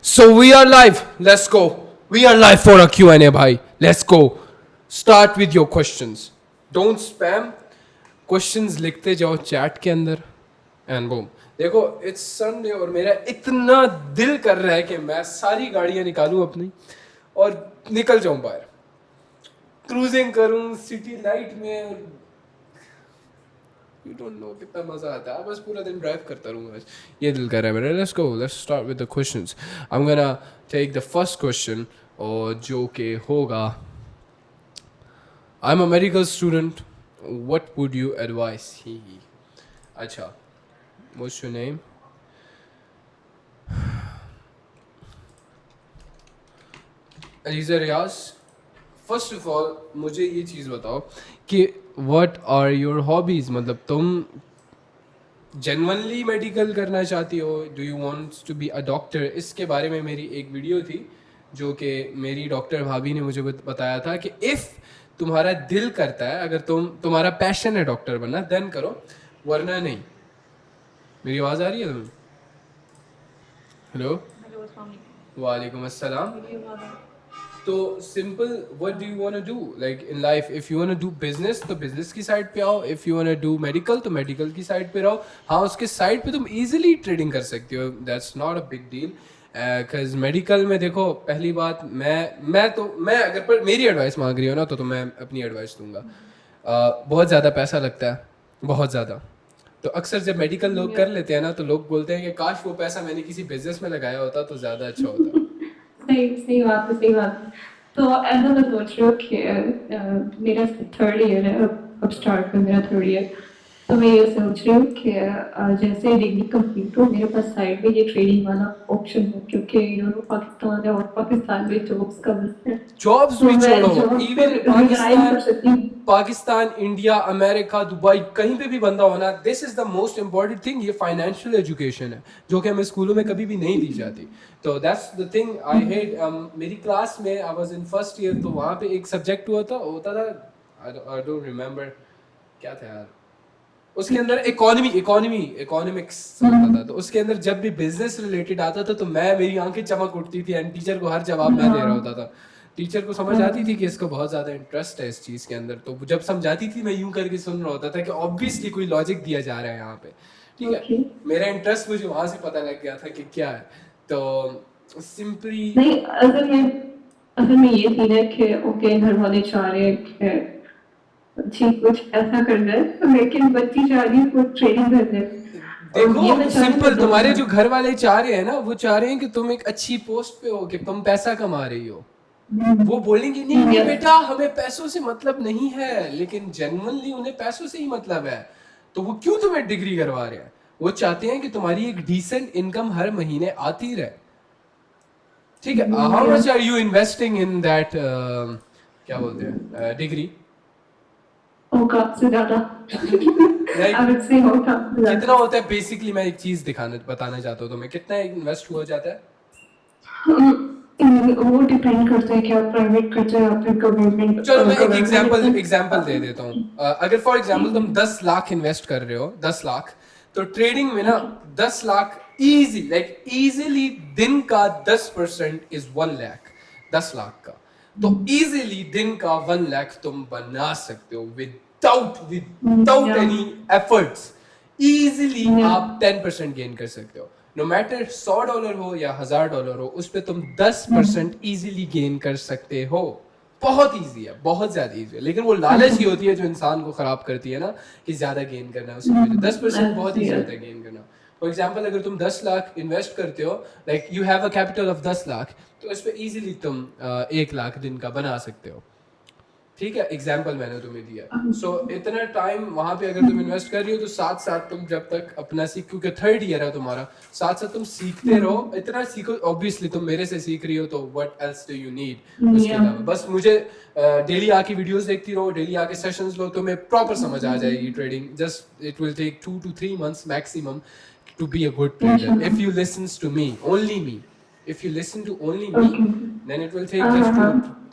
So we are live. Let's go. We are live for a Q&A, bhai. Let's go. Start with your questions. Don't spam. Questions लिखते जाओ chat के अंदर. And boom. देखो it's Sunday और मेरा इतना दिल कर रहा है कि मैं सारी गाड़ियाँ निकालूं अपनी और निकल जाऊं बाहर. क्रूजिंग करूं सिटी लाइट में और यू डोंट नो कितना मजा आता है. बस पूरा दिन ड्राइव करता रहूंगा. बस ये दिल कर रहा है मेरा. Let's go. Let's start with the questions. I am gonna take the first question और जो कि होगा I am a medical student. What would you advise he. अच्छा, what's your name. Aliza Riaz. First of all मुझे ये चीज़ बताओ कि व्हाट आर योर हॉबीज़. मतलब तुम जेन्युइनली मेडिकल करना चाहती हो. Do you want to be a doctor. इसके बारे में मेरी एक वीडियो थी जो कि मेरी डॉक्टर भाभी ने मुझे बताया था कि इफ़ तुम्हारा दिल करता है, अगर तुम्हारा पैशन है डॉक्टर बनना, देन करो, वरना नहीं. मेरी आवाज़ आ रही है तुम्हें. हेलो. वालेकुम अस्सलाम. तो simple, what do you want to do like in life. If you want to do business तो बिजनेस की साइड पे आओ. If you want to do medical तो मेडिकल की साइड पे रहो. हाँ, उसके साइड पे तुम इजीली ट्रेडिंग कर सकती हो. That's not a big deal. Because medical में देखो, पहली बात, मैं अगर पर मेरी एडवाइस मांग रही हो ना तो मैं अपनी एडवाइस दूंगा. बहुत ज़्यादा पैसा लगता है, बहुत ज़्यादा. तो अक्सर जब मेडिकल लोग कर लेते हैं ना तो लोग बोलते हैं कि काश वो पैसा मैंने किसी बिजनेस में लगाया होता तो ज़्यादा अच्छा होता. सही सही बात है, सही बात है. तो ऐसा मैं सोच रही हूँ कि मेरा थर्ड ईयर है, अब स्टार्ट में मेरा थर्ड ईयर. तो मैं ये सोच रही हूँ कि जैसे डिग्री कंप्लीट हो मेरे पास साइड में ये ट्रेडिंग वाला ऑप्शन हो, क्योंकि पाकिस्तान है और पाकिस्तान में जॉब्स कम है. जॉब्स तो भी मैं छोड़ो. जॉब इवन पर रिजाइन कर सकती हूँ. पाकिस्तान, इंडिया, अमेरिका, दुबई, कहीं पे भी बंदा होना, this is the most important thing. ये फाइनेंशियल एजुकेशन है जो कि हमें स्कूलों में कभी भी नहीं दी जाती. तो that's the thing I hate. मेरी क्लास में I was in first year, तो वहाँ पे एक सब्जेक्ट होता था. आई डोंट रिमेम्बर क्या था यार. उसके अंदर इकोनॉमिक्स होता था. तो उसके अंदर जब भी बिजनेस रिलेटेड आता था तो मेरी आंखें चमक उठती थी एंड टीचर को हर जवाब मैं दे रहा होता था. टीचर को समझ आती थी कि इसको बहुत ज़्यादा इंटरेस्ट है इस चीज़ के अंदर. तो जब समझाती थी मैं यूं करके सुन रहा होता था कि ऑब्वियसली कोई लॉजिक दिया जा रहा है यहाँ पे. ठीक है. ओके. मेरा इंटरेस्ट मुझे वहाँ से पता लग गया था कि क्या है. तो सिंपली नहीं, असल में ये सीन है कि ओके, घर वाले चाह रहे हैं कि ठीक कुछ ऐसा करना है, लेकिन बच्ची चाह रही है कुछ ट्रेनिंग करना है. और ये मैं देखो चाह रही हूँ सिंपल, कि तुम्हारे दोनों. जो घर वाले चाह रहे हैं ना, वो चाह रहे हैं कि तुम एक अच्छी पोस्ट पे हो, कि तुम पैसा कमा रही हो. वो बोलेंगे नहीं नहीं Yes. बेटा, हमें पैसों से मतलब नहीं है. लेकिन जेन्युइनली उन्हें पैसों से ही मतलब है. तो वो क्यों तुम्हें डिग्री करवा रहे हैं. वो चाहते हैं कि तुम्हारी एक डिसेंट इनकम हर महीने आती रहे. ठीक है. How much are you investing in that, क्या बोलते हैं, डिग्री. औकात से ज्यादा. Like, I would say औकात से कितना ज्यादा. होता है बेसिकली. मैं एक चीज बताना चाहता हूँ तुम्हें. कितना इन्वेस्ट हो जाता है. वो डिपेंड करता है कि आप प्राइवेट करते हो या फिर गवर्नमेंट. चलो मैं एक एग्जांपल दे देता हूँ. अगर फॉर एग्जांपल तुम 10 लाख इन्वेस्ट कर रहे हो, 10 लाख, तो ट्रेडिंग में ना 10 लाख इजीली दिन का 10% इज 1 लाख. 10 लाख का तो इजीली दिन का 1 लाख तुम बना सकते हो विदाउट एनी एफर्ट्स. इजीली आप 10% गेन कर सकते हो. नो मैटर $100 हो या $1000 हो, उस पर तुम 10% इजीली गेन कर सकते हो. बहुत इजी है, बहुत ज्यादा इजी है. लेकिन वो लालच ही होती है जो इंसान को खराब करती है ना, कि ज्यादा गेन करना है. उसकी वजह 10% बहुत इजी होता है गेन करना. फॉर एग्जाम्पल अगर तुम 10 लाख इन्वेस्ट करते हो, like you have a capital of 10 lakh, तो इस पर इजीली तुम 1 लाख दिन का बना सकते हो. ठीक है. एग्जाम्पल मैंने तुम्हें दिया. सो इतना टाइम वहां पे अगर तुम इन्वेस्ट कर रही हो तो साथ साथ तुम जब तक अपना क्योंकि थर्ड ईयर है तुम्हारा, साथ साथ तुम सीखते रहो. इतना सीखो. ऑब्वियसली तुम मेरे से सीख रही हो तो what else do you need. उसके अलावा बस मुझे डेली आके वीडियोस देखती रहो, डेली आके सेशंस लो, तुम्हें प्रॉपर समझ आ जाएगी trading. Just it will take 2 to 3 months maximum to be a good trader if you listens to me, only me. If you listen to only me, then it will take just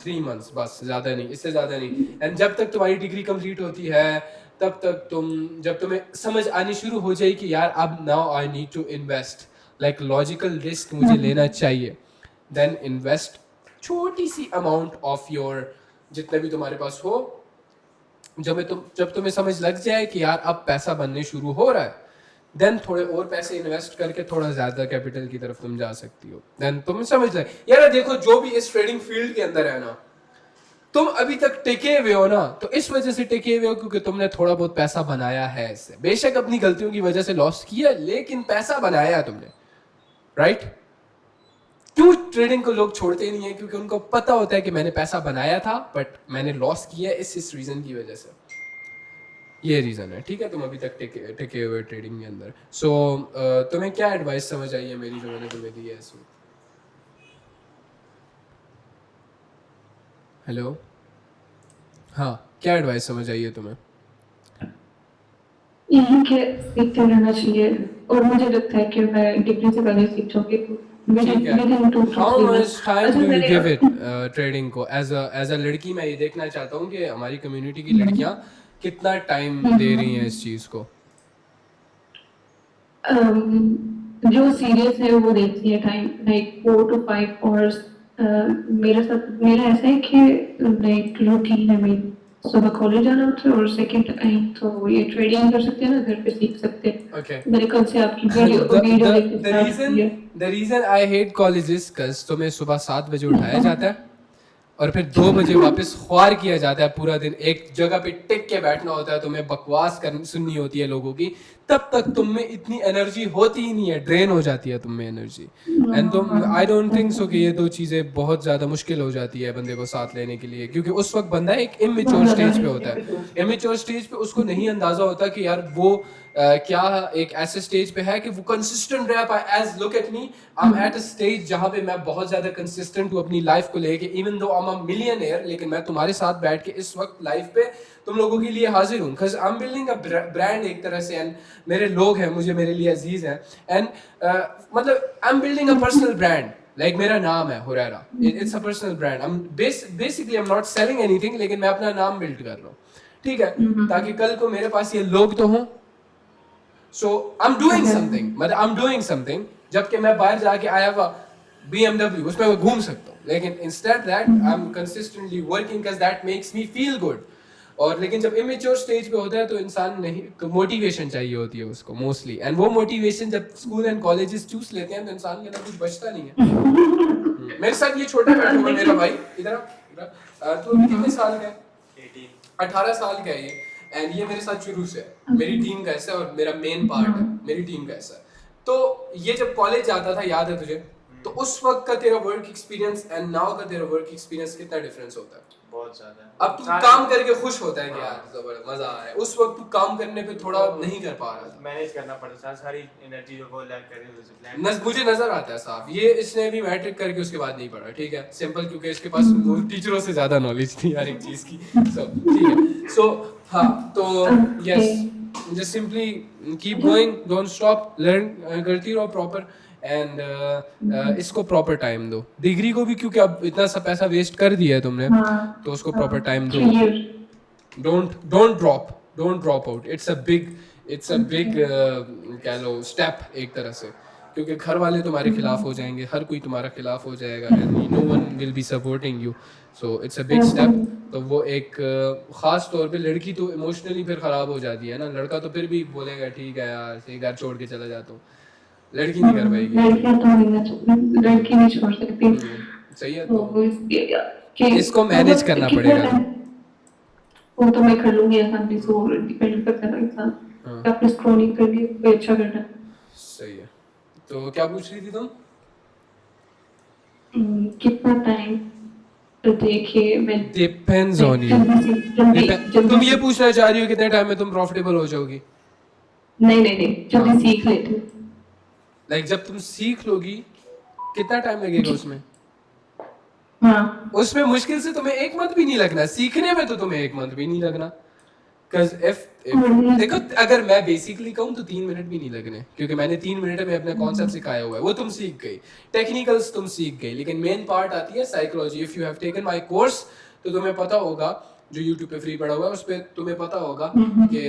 2-3 months. बस ज़्यादा नहीं, इससे ज़्यादा नहीं. And जब तक तुम्हारी degree complete होती है तब तक जब तुम्हें समझ आनी शुरू हो जाए कि यार अब now I need to invest, like logical risk मुझे लेना चाहिए, देन इन्वेस्ट छोटी सी अमाउंट ऑफ योर, जितने भी तुम्हारे पास हो। जब तुम्हें समझ लग जाए कि यार अब पैसा बनने शुरू हो रहा है, देन थोड़े और पैसे इन्वेस्ट करके थोड़ा ज्यादा कैपिटल की तरफ तुम जा सकती हो। देन तुम्हें समझ लगे यार देखो जो भी इस ट्रेडिंग फील्ड के अंदर है ना, तुम अभी तक टिके हुए हो ना, तो इस वजह से टिके हुए हो क्योंकि तुमने थोड़ा बहुत पैसा बनाया है इससे। बेशक अपनी गलतियों की वजह से लॉस किया, लेकिन पैसा बनाया है तुमने, राइट? क्यों ट्रेडिंग को लोग छोड़ते नहीं है? क्योंकि उनको पता होता है कि मैंने पैसा बनाया था बट मैंने लॉस किया इस रीजन की वजह से। ये रीजन है, ठीक है? तुम अभी तक टिके हुए ट्रेडिंग के अंदर। सो तुम्हें क्या एडवाइस समझ आई है मेरी जो मैंने तुम्हें दी है इसमें? हेलो, हाँ, क्या एडवाइस समझ आई है तुम्हें? यही कि सीखते रहना चाहिए, और मुझे लगता है कि मैं डिग्री से पहले सीख जाऊंगी। ठीक है, how much time do you give it trading को? एज अ लड़की मैं ये देखना चाहता हूँ कि हमारी कम्युनिटी की लड़कियाँ कितना टाइम दे रही हैं इस चीज़ को। जो सीरियस है वो देखती है टाइम, लाइक 4 to 5 आवर्स। मेरा ऐसा है कि लाइक रूटीन है मेरी, सुबह कॉलेज जाना होता है और सेकंड टाइम तो ये ट्रेडिंग कर सकते हैं ना, घर पे सीख सकते हैं। Okay. मेरे कल से आपकी video the reason I hate colleges cause तुम्हें सुबह 7 बजे उठाया जाता है और फिर 2 बजे वापस ख्वार किया जाता है। पूरा दिन एक जगह पे टिक के बैठना होता है, तुम्हें बकवास सुननी होती है लोगों की, तब तक तुम में इतनी एनर्जी होती ही नहीं है, ड्रेन हो जाती है तुम में एनर्जी। एंड तुम, आई डोंट थिंक सो कि ये दो चीज़ें बहुत ज़्यादा मुश्किल हो जाती है बंदे को साथ लेने के लिए, क्योंकि उस वक्त बंदा एक इमेच्योर स्टेज पे होता है। इमेच्योर स्टेज पे उसको नहीं अंदाजा होता कि यार वो क्या एक ऐसे स्टेज पे है कि वो कंसिस्टेंट रह पाए। As look at me, I am at a stage जहां पे मैं बहुत ज्यादा कंसिस्टेंट हूँ अपनी लाइफ को लेके, even though I am a millionaire, लेकिन मैं तुम्हारे साथ बैठ के इस वक्त लाइफ पे तुम लोगों के लिए हाजिर हूँ, because I am building a brand एक तरह से, एंड मेरे लोग हैं, मुझे मेरे लिए अजीज हैं, एंड मतलब I am building a personal brand. Like मेरा नाम है Huraira, it's a personal brand. I am basically I am not selling anything, लेकिन मैं अपना नाम बिल्ड कर रहा हूँ, ठीक है? ताकि कल को मेरे पास ये लोग तो हों। So I'm doing something, मतलब I'm doing something, जबकि मैं बाहर जाके I have a BMW, उसमें मैं घूम सकता हूँ, लेकिन instead that I'm consistently working because that makes me feel good। और लेकिन जब immature stage पे होता है तो इंसान नहीं, तो मोटिवेशन चाहिए होती है उसको मोस्टली, एंड वो मोटिवेशन जब स्कूल एंड कॉलेजेस चूस लेते हैं तो इंसान के अंदर कुछ बचता नहीं है। मेरे साथ ये छोटा बैठा हुआ मेरा भाई, इधर तो कितने साल का है? 18 साल का है ये, एंड ये मेरे साथ शुरू से है, मेरी टीम का हिस्सा है और मेरा मेन पार्ट है, मेरी टीम का हिस्सा है। तो ये जब कॉलेज जाता था, याद है तुझे? तो उस वक्त का तेरा वर्क एक्सपीरियंस एंड नाउ का तेरा वर्क एक्सपीरियंस कितना डिफरेंस होता है? बहुत ज्यादा। अब तू काम करके खुश होता है कि यार जबरदस्त मजा आ रहा है, उस वक्त तू काम करने पे थोड़ा नहीं कर पा रहा था, मैनेज करना पड़ता था सारी एनर्जी जो वो लैग कर रही है। मुझे नजर आता है साफ। ये इसने भी मैट्रिक करके उसके बाद नहीं पढ़ा, ठीक है? सिंपल, क्योंकि इसके पास टीचरों से ज्यादा नॉलेज थी हर एक चीज की। सो ठीक है, सो हाँ, तो yes, just simply keep going, don't stop, learn करती रहो प्रॉपर, एंड इसको प्रॉपर टाइम दो डिग्री को भी, क्योंकि अब इतना सा पैसा वेस्ट कर दिया है तुमने, तो उसको प्रॉपर टाइम दो। Don't drop out. It's a big कह लो स्टेप एक तरह से, क्योंकि घर वाले तुम्हारे खिलाफ हो जाएंगे, हर कोई तुम्हारा खिलाफ हो जाएगा, and no one will be supporting you. So it's a big step. तो वो एक खास तौर पे लड़की तो इमोशनली फिर खराब हो जाती है ना, लड़का तो फिर भी बोलेगा ठीक है यार, सही घर छोड़ के चला जाता हूँ, लड़की नहीं कर पाएगी। लड़की नहीं छोड़ सकती। सही है, तो इसको मैनेज करना पड़ेगा। वो तो मैं कर लूंगी आसानी से, वो डिपेंड करता है इंसान अपने स्क्रॉलिंग करके कोई अच्छा करना। सही है, तो क्या पूछ रही थी तुम? कितना टाइम देखिए, मैं डिपेंड्स ऑन यू। तुम ये पूछना चाह रही हो कितने टाइम में तुम प्रॉफिटेबल हो जाओगी? नहीं, जल्दी सीख लेते। लाइक जब तुम सीख लोगी कितना टाइम लगेगा उसमें? हाँ, उसमें मुश्किल से तुम्हें 1 मंथ भी नहीं लगना, सीखने में तो तुम्हें 1 मंथ भी नहीं लगना। Cause if देखो, अगर मैं बेसिकली कहूँ तो 3 मिनट भी नहीं लगने, क्योंकि मैंने 3 मिनट में अपना कॉन्सेप्ट सिखाया हुआ है, वो तुम सीख गई, टेक्निकल्स तुम सीख गई, लेकिन मेन पार्ट आती है psychology. If you have taken my course तो तुम्हें पता होगा जो YouTube पे फ्री पड़ा हुआ है उस पे तुम्हें पता होगा कि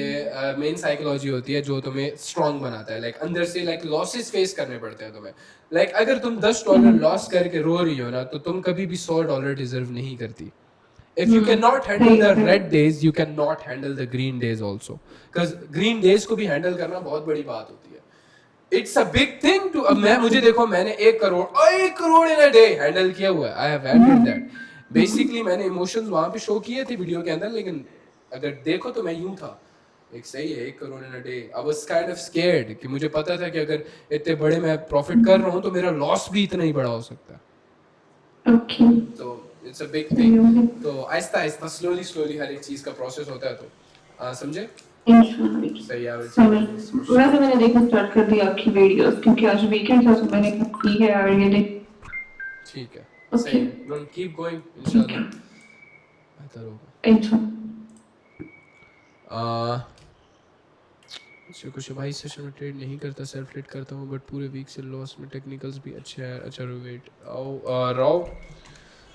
मेन साइकोलॉजी होती है जो तुम्हें स्ट्रांग बनाता है, लाइक अंदर से लाइक लॉसेस फेस करने पड़ते हैं तुम्हें। लाइक अगर तुम $10 लॉस करके रो रही हो ना, तो तुम कभी भी $100 डिजर्व नहीं करती। If you cannot handle the red days, you cannot handle the green days also. Because green days को भी handle करना बहुत बड़ी बात होती है। It's a big thing to अब मुझे देखो, मैंने 1 crore in a day handle किया हुआ है। I have handled that. Basically मैंने emotions वहाँ पे show किए थे वीडियो के अंदर, लेकिन अगर देखो तो मैं यूं था, एक सही है 1 crore in a day. I was kind of scared कि मुझे पता था कि अगर इतने बड़े मैं प्रॉफिट कर रहा हूँ तो मेरा लॉस भी इतना ही बड़ा हो सकता है। Okay. तो इट्स अ बिग थिंग। तो आहिस्ता आहिस्ता स्लोली हर एक चीज का प्रोसेस होता है। तो समझे? सही है। वैसे मैंने देखना स्टार्ट कर दिया आपकी वीडियोस, क्योंकि आज वीकेंड था तो मैंने की है और ये ठीक है, सही है। डोंट कीप गोइंग, इंशाल्लाह बेहतर होगा इंशाल्लाह। कुछ भाई सेशन में ट्रेड नहीं करता, सेल्फ ट्रेड करता हूँ, बट पूरे वीक से लॉस में, टेक्निकल्स भी अच्छे हैं। अच्छा wait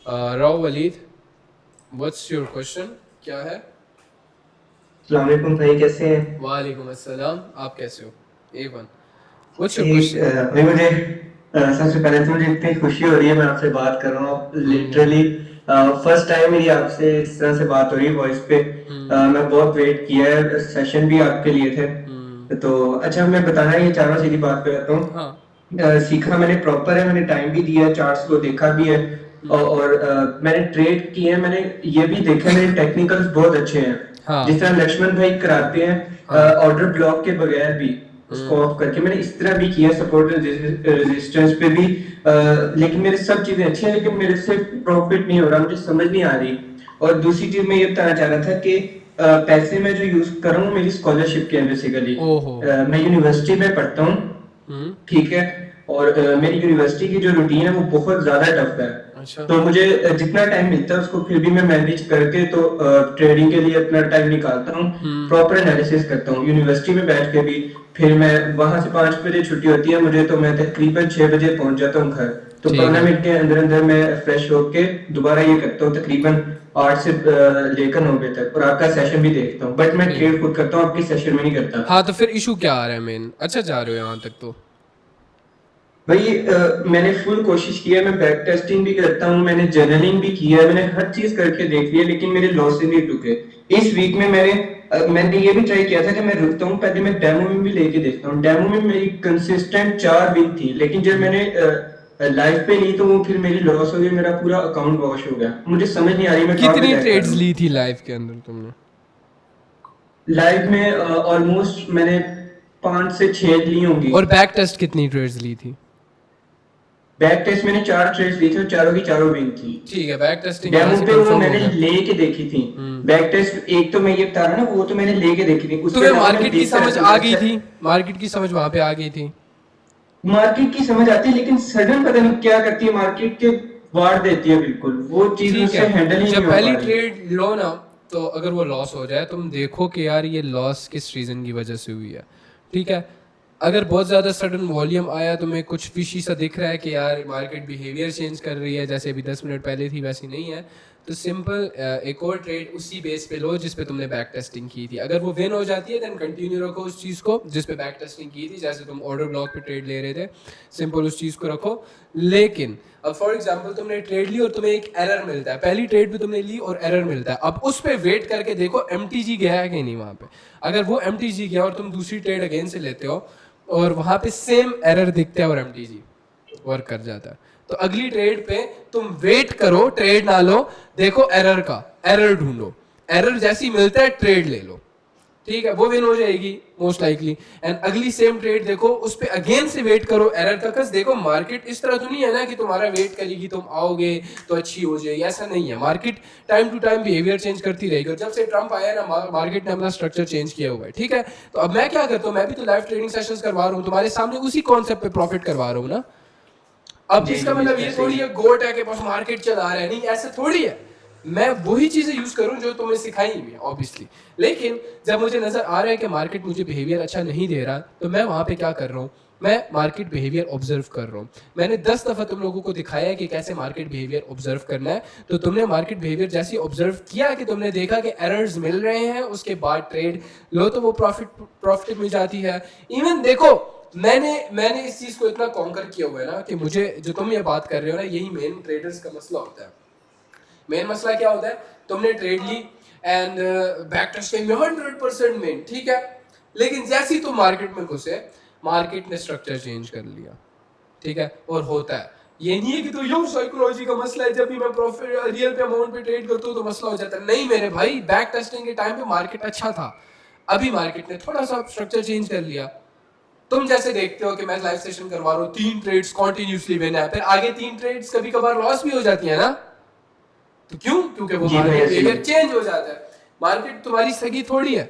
Rao Waleed, what's your question, क्या है? अस्सलाम वालेकुम भाई, कैसे हैं? वालेकुम अस्सलाम, आप कैसे हो? A1, what's your question? भाई मुझे सबसे पहले तो मुझे इतनी खुशी हो रही है, मैं आपसे बात कर रहा हूँ। लिटरली फर्स्ट टाइम मेरी आपसे इस तरह से बात हो रही है वॉइस पे। मैं बहुत वेट किया है, सेशन भी आपके लिए थे। तो अच्छा, मैं बताना ये चाह रहा हूँ, सीधी बात पे आता हूँ। हाँ। सीखा मैंने प्रॉपर है, मैंने टाइम भी दिया है, चार्ट्स को देखा भी है, और मैंने ट्रेड किए हैं। मैंने ये भी देखा, मेरे टेक्निकल्स बहुत अच्छे हैं। हाँ। जिस तरह लक्ष्मण भाई कराते हैं ऑर्डर ब्लॉक के बगैर भी उसको ऑफ करके, मैंने इस तरह भी किया, सपोर्ट रेजिस्टेंस पे भी। लेकिन मेरे सब चीजें अच्छी हैं, लेकिन मेरे से प्रॉफिट नहीं हो रहा, मुझे समझ नहीं आ रही। और दूसरी चीज मैं ये बताना चाह रहा था कि पैसे मैं जो यूज कर रहा हूँ मेरी स्कॉलरशिप के हैं बेसिकली। मैं यूनिवर्सिटी में पढ़ता हूँ, ठीक है, और मेरी यूनिवर्सिटी की जो रूटीन है वो बहुत ज्यादा टफ है। अच्छा। तो मुझे जितना टाइम मिलता है उसको फिर भी मैं मैनेज करके तो ट्रेडिंग के लिए अपना टाइम निकालता हूँ, प्रॉपर एनालिसिस करता हूँ यूनिवर्सिटी में बैठ के भी। फिर मैं वहां से 5 बजे छुट्टी होती है मुझे, तो मैं तकरीबन 6 बजे पहुंच जाता हूँ घर। तो 15 मिनट के अंदर अंदर मैं फ्रेश होके दोबारा ये करता हूँ, तकरीबन 8 से लेकर 9 बजे तक, और आपका सेशन भी देखता हूँ। बट मैं ट्रेड खुद करता हूँ, आपकी सेशन में नहीं करता। हाँ, तो फिर इशू क्या आ रहा है मेन? अच्छा जा रहे हो यहाँ तक तो भाई मैंने फुल कोशिश की है, मैं बैक टेस्टिंग भी करता हूँ, मैंने जर्नलिंग भी की है, मैंने हर चीज करके देख ली है, लेकिन मेरे लॉस नहीं टूटे। इस वीक में मैंने ये भी ट्राई किया था कि मैं रुकता हूँ, पहले मैं डेमो में भी लेके देखता हूँ। डेमो में मेरी कंसिस्टेंट 4 विन थी, लेकिन जब मैंने लाइव पे ली तो वो फिर मेरी लॉस हो गई, मेरा पूरा अकाउंट वॉश हो गया। मुझे समझ नहीं आ रही मैं कितनी ट्रेड्स ली थी लाइव के अंदर तुमने? लाइव में ऑलमोस्ट मैंने 5 से 6 ली होंगी। और बैक टेस्ट कितनी ट्रेड्स ली थी? बैक टेस्ट मैंने 4 ट्रेड्स ली थी और चारों की चारों विन थी। ठीक है, बैक टेस्टिंग डेमो पे वो मैंने लेके देखी थी। बैक टेस्ट एक तो मैं ये बता रहा ना, वो तो मैंने लेके देखी थी। तुम्हें मार्केट की समझ आ गई थी? मार्केट की समझ वहां पे आ गई थी? मार्केट की समझ आती है, लेकिन सडन पता नहीं क्या करती है, मार्केट के वार देती है बिल्कुल, वो चीज मुझसे हैंडल ही नहीं हो जब पा पहली रही। ट्रेड लो ना, तो अगर वो लॉस हो जाए, तुम देखो कि यार ये लॉस किस रीजन की वजह से हुई है, ठीक है। अगर बहुत ज़्यादा सडन वॉल्यूम आया, तुम्हें कुछ फिशी सा दिख रहा है कि यार मार्केट बिहेवियर चेंज कर रही है, जैसे अभी 10 मिनट पहले थी वैसी नहीं है, तो सिंपल एक और ट्रेड उसी बेस पे लो जिस पे तुमने बैक टेस्टिंग की थी। अगर वो विन हो जाती है देन कंटिन्यू रखो उस चीज़ को जिस पे बैक टेस्टिंग की थी, जैसे तुम ऑर्डर ब्लॉक पे ट्रेड ले रहे थे, सिंपल उस चीज़ को रखो। लेकिन अब फॉर एग्जांपल तुमने ट्रेड ली और तुम्हें एक एरर मिलता है, पहली ट्रेड पे तुमने ली और एरर मिलता है, अब उस पे वेट करके देखो MTG गया है कि नहीं वहाँ पे। अगर वो MTG गया और तुम दूसरी ट्रेड अगेन से लेते हो और वहाँ पे सेम एरर दिखता है और MTG वर्क कर जाता है, तो अगली ट्रेड पे तुम वेट करो, ट्रेड ना लो, देखो एरर का, एरर ढूंढो, एरर जैसी मिलता है ट्रेड ले लो, ठीक है, वो विन हो जाएगी मोस्ट लाइकली। एंड अगली सेम ट्रेड देखो, उस पे अगेन से वेट करो एरर का, कस देखो मार्केट इस तरह तो नहीं है ना कि तुम्हारा वेट करेगी तुम आओगे तो अच्छी हो जाएगी, ऐसा नहीं है। Market time to time behaviour change करती रहेगी, और जब से ट्रम्प आया ना मार्केट ने अपना स्ट्रक्चर चेंज किया हुआ है, ठीक है। तो अब मैं क्या करता हूँ, मैं भी तो लाइव ट्रेडिंग सेशंस करवा रहा हूँ तुम्हारे सामने, उसी कॉन्सेप्ट पे प्रॉफिट करवा रहा हूँ ना। अब इसका मतलब ये थोड़ी है गोट है कि बस मार्केट चला रहा है, नहीं, ऐसे थोड़ी है। मैं वही चीज़ें यूज़ करूँ जो तुम्हें सिखाई भी है ऑब्वियसली। लेकिन जब मुझे नज़र आ रहा है कि मार्केट मुझे बिहेवियर अच्छा नहीं दे रहा, तो मैं वहाँ पे क्या कर रहा हूँ, मैं मार्केट बिहेवियर ऑब्जर्व कर रहा हूँ। मैंने 10 दफ़ा तुम लोगों को दिखाया है कि कैसे मार्केट बिहेवियर ऑब्जर्व करना है, तो तुमने मार्केट बिहेवियर जैसे ऑब्जर्व किया कि तुमने देखा कि एरर्स मिल रहे हैं, उसके बाद ट्रेड लो तो वो प्रॉफिट मिल जाती है। इवन देखो मैंने इस चीज़ को इतना कॉन्कर किया हुआ है ना कि मुझे जो तुम ये बात कर रहे हो ना, यही मेन ट्रेडर्स का मसला होता है। मेन मसला क्या होता है, तुमने ट्रेड ली एंड बैक टेस्टिंग में 100% मेन, ठीक है, लेकिन जैसे ही तुम मार्केट में घुसे, मार्केट ने स्ट्रक्चर चेंज कर लिया, ठीक है, और होता है। ये नहीं है कि तो यो साइकोलॉजी का मसला है, जब भी मैं प्रॉफिट रियल पे अमाउंट पे ट्रेड करता हूँ तो मसला हो जाता है। नहीं मेरे भाई, बैक टेस्टिंग के टाइम पे मार्केट अच्छा था, अभी मार्केट ने थोड़ा सा स्ट्रक्चर चेंज कर लिया। तुम जैसे देखते हो कि मैं लाइव सेशन करवा रहा हूँ, 3 ट्रेड्स कॉन्टिन्यूसली विन है, फिर आगे 3 ट्रेड्स कभी कभार लॉस भी हो जाती है ना, तो क्यों? क्योंकि वो मार्केट बिहेवियर चेंज हो जाता है। मार्केट तुम्हारी सगी थोड़ी है,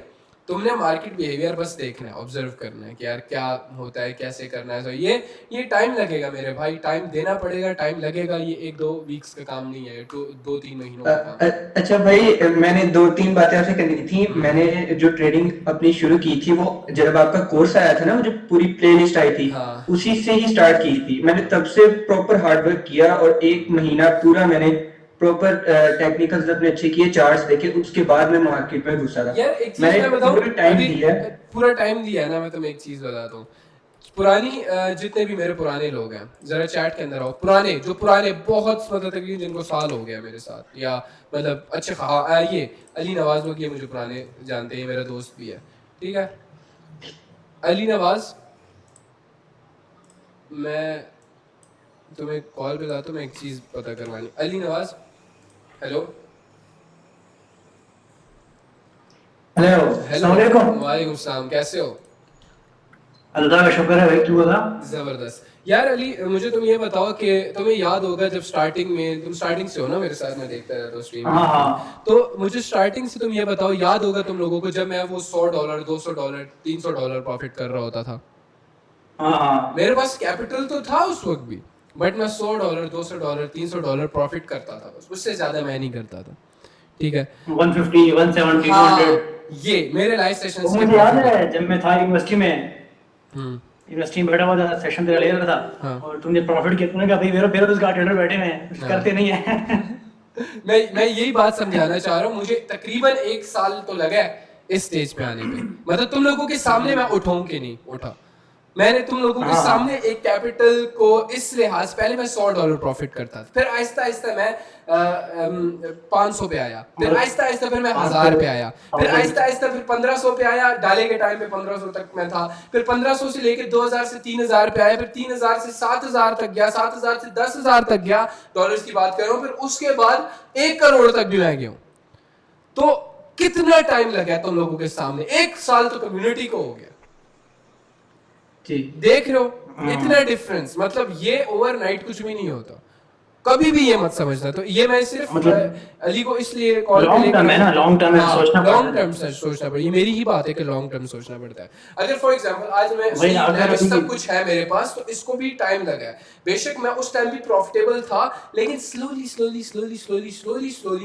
तुमने मार्केट बिहेवियर बस देखना है, ऑब्जर्व करना है कि यार क्या होता है, कैसे करना है। तो ये टाइम लगेगा मेरे भाई, टाइम देना पड़ेगा, टाइम लगेगा। ये 1-2 वीक्स का काम नहीं है, 2-3 महीनों का काम। अच्छा भाई, मैंने 2-3 बातें आपसे करनी थी। मैंने जो ट्रेडिंग अपनी शुरू की थी, वो जब आपका कोर्स आया था ना, वो जो पूरी प्लेलिस्ट आई थी, हाँ। उसी से ही स्टार्ट की थी मैंने। तब से प्रॉपर हार्डवर्क किया और 1 महीना पूरा मैंने प्रॉपर टेक्निकल्स अपने अच्छे किए, चार्ट्स देखे, उसके बाद मैं मार्केट में घुसा था। यार एक चीज मैंने मैं बताऊं, पूरा टाइम अभी दिया। पूरा टाइम दिया है ना, मैं तुम्हें एक चीज बताता हूँ। पुरानी जितने भी मेरे पुराने लोग हैं, जरा चैट के अंदर आओ। पुराने बहुत मतलब तकरीबन जिनको साल हो गया मेरे साथ, या मतलब अच्छे ये अली नवाज लोग, ये मुझे पुराने जानते हैं, मेरा दोस्त भी है, ठीक है। अली नवाज, मैं तुम्हें कॉल पे लाता हूँ, मैं एक चीज पता करवानी। अली नवाज, हेलो हेलो, अस्सलाम वालेकुम। वालेकुम सलाम, कैसे हो? अल्लाह का शुक्र है भाई, तू बता। जबरदस्त। यार अली, मुझे तुम ये बताओ कि तुम्हें याद होगा जब स्टार्टिंग में, तुम स्टार्टिंग से हो ना मेरे साथ, मैं देखता रहता हूँ स्ट्रीम में, हाँ। तो मुझे स्टार्टिंग से तुम ये बताओ, याद होगा तुम लोगों को जब मैं वो $100 $200 $300 प्रॉफिट कर रहा होता था? हाँ। मेरे पास कैपिटल तो था उस वक्त भी, बट मैं $100 $200 $300 प्रॉफिट करता था, बस उससे ज्यादा मैं नहीं करता था, ठीक है। 150, 170, हाँ, 200। ये मेरे लाइव सेशन वो मुझे याद है जब मैं था यूनिवर्सिटी में, यूनिवर्सिटी में बैठा हुआ था, सेशन तेरा ले रहा था। हाँ। और तुमने प्रॉफिट किया, तूने कहा भाई मेरे बेरोजगार ट्रेडर बैठे हुए हैं, कुछ हाँ। करते नहीं है। मैं यही बात समझाना चाह रहा हूँ। मुझे तकरीबन 1 साल तो लगा है इस स्टेज पे आने पे। मतलब तुम लोगों के सामने मैं उठाऊं कि नहीं उठा, मैंने तुम लोगों के सामने एक कैपिटल को इस लिहाज, पहले मैं $100 प्रॉफिट करता था, फिर आहिस्ता आहिस्ता मैं 500 पे आया, फिर आहिस्ता आहिस्ता फिर मैं 1000 पे आया, फिर आहिस्ता आहिस्ता फिर 1500 पे आया। डाले के टाइम पे 1500 तक मैं था, फिर 1500 से लेके 2000 से 3000 पे आया, फिर 3000 से 7000 तक गया, 7000 से 10,000 तक गया, डॉलर्स की बात कर रहा हूँ। फिर उसके बाद 1 करोड़ तक भी मैं गया हूँ। तो कितना टाइम लगा तुम लोगों के सामने? 1 साल तो कम्युनिटी को हो गया। देख रहे हो इतना डिफरेंस? मतलब ये ओवरनाइट कुछ भी नहीं होता, कभी भी ये मत समझना। तो ये मैं सिर्फ अली को इसलिए कॉल पे लेकर, है ना, लॉन्ग टर्म में सोचना पड़ता है। लॉन्ग टर्म से सोचना पड़ता है। ये मेरी ही बात है कि लॉन्ग टर्म सोचना पड़ता है। अगर फॉर एग्जांपल आज मैं सब कुछ है मेरे पास, तो इसको भी टाइम लगा है। बेशक मैं उस टाइम भी प्रॉफिटेबल था, लेकिन स्लोली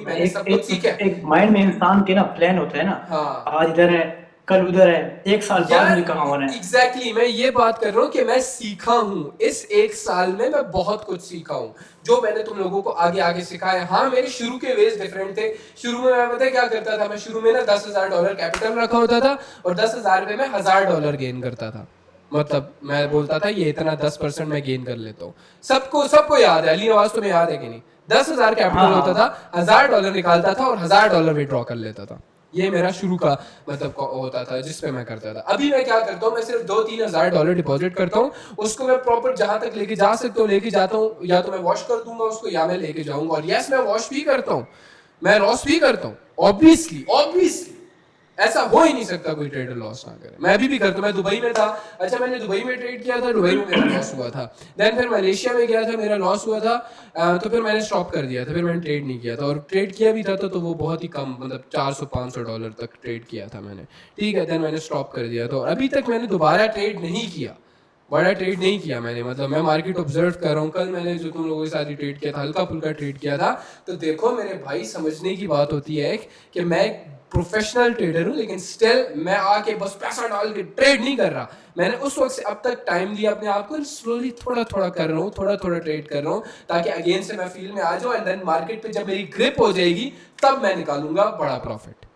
मैंने सब कुछ सीखा। एक माइंड में इंसान के ना प्लान होता है ना, हाँ। आज इधर है, कल उधर है, 1 साल बाद मुझे कहाँ होना है। एग्जैक्टली मैं ये बात कर रहा हूँ कि मैं सीखा हूँ इस 1 साल में, मैं बहुत कुछ सीखा हूँ जो मैंने तुम लोगों को आगे आगे सिखाया। हाँ, मेरे शुरू के वेज डिफरेंट थे। शुरू में मैं पता है क्या करता था, मैं शुरू में ना $10,000 कैपिटल रखा होता था और 10,000 पे मैं $1,000 गेन करता था। मतलब मैं बोलता था ये इतना 10% मैं गेन कर लेता हूँ। सबको याद है, अली नवाज तुम्हें याद है कि नहीं? 10,000 कैपिटल होता था, $1,000 निकालता था और $1,000 विड्रॉ कर लेता था। ये मेरा शुरू का मतलब होता था जिसपे मैं करता था। अभी मैं क्या करता हूँ, मैं सिर्फ $2-3 हज़ार डिपॉजिट करता हूँ, उसको मैं प्रॉपर जहां तक लेके जा सकता हूँ लेके जाता हूँ, या तो मैं वॉश कर दूंगा उसको या मैं लेके जाऊंगा। और यस, मैं वॉश भी करता हूँ, मैं लॉस भी करता हूँ, ऑब्वियसली ऐसा हो ही नहीं सकता कोई ट्रेडर लॉस ना करे। मैं अभी भी करता हूँ। मैं दुबई में था, अच्छा मैंने दुबई में ट्रेड किया था, दुबई में मेरा लॉस हुआ था। देन फिर मलेशिया में गया था, मेरा लॉस हुआ था, तो फिर मैंने स्टॉप कर दिया था, फिर मैंने ट्रेड नहीं किया था। और ट्रेड किया भी था तो वो बहुत ही कम, मतलब $400-500 तक ट्रेड किया था मैंने, ठीक है। देन मैंने स्टॉप कर दिया, तो अभी तक मैंने दोबारा ट्रेड नहीं किया। बड़ा ट्रेड नहीं किया मैंने, मतलब मैं मार्केट ऑब्जर्व कर रहा हूँ। कल मैंने जो तुम लोगों के साथ ट्रेड किया था, हल्का फुल्का ट्रेड किया था। तो देखो मेरे भाई, समझने की बात होती है कि मैं एक प्रोफेशनल ट्रेडर हूँ, लेकिन स्टिल मैं आके बस पैसा डाल के ट्रेड नहीं कर रहा। मैंने उस वक्त से अब तक टाइम दिया अपने आप को, स्लोली थोड़ा थोड़ा कर रहा हूँ, थोड़ा थोड़ा ट्रेड कर रहा हूँ, ताकि अगेन से मैं फील्ड में आ जाऊँ। एंड देन मार्केट पे जब मेरी ग्रिप हो जाएगी तब मैं निकालूंगा बड़ा प्रॉफिट,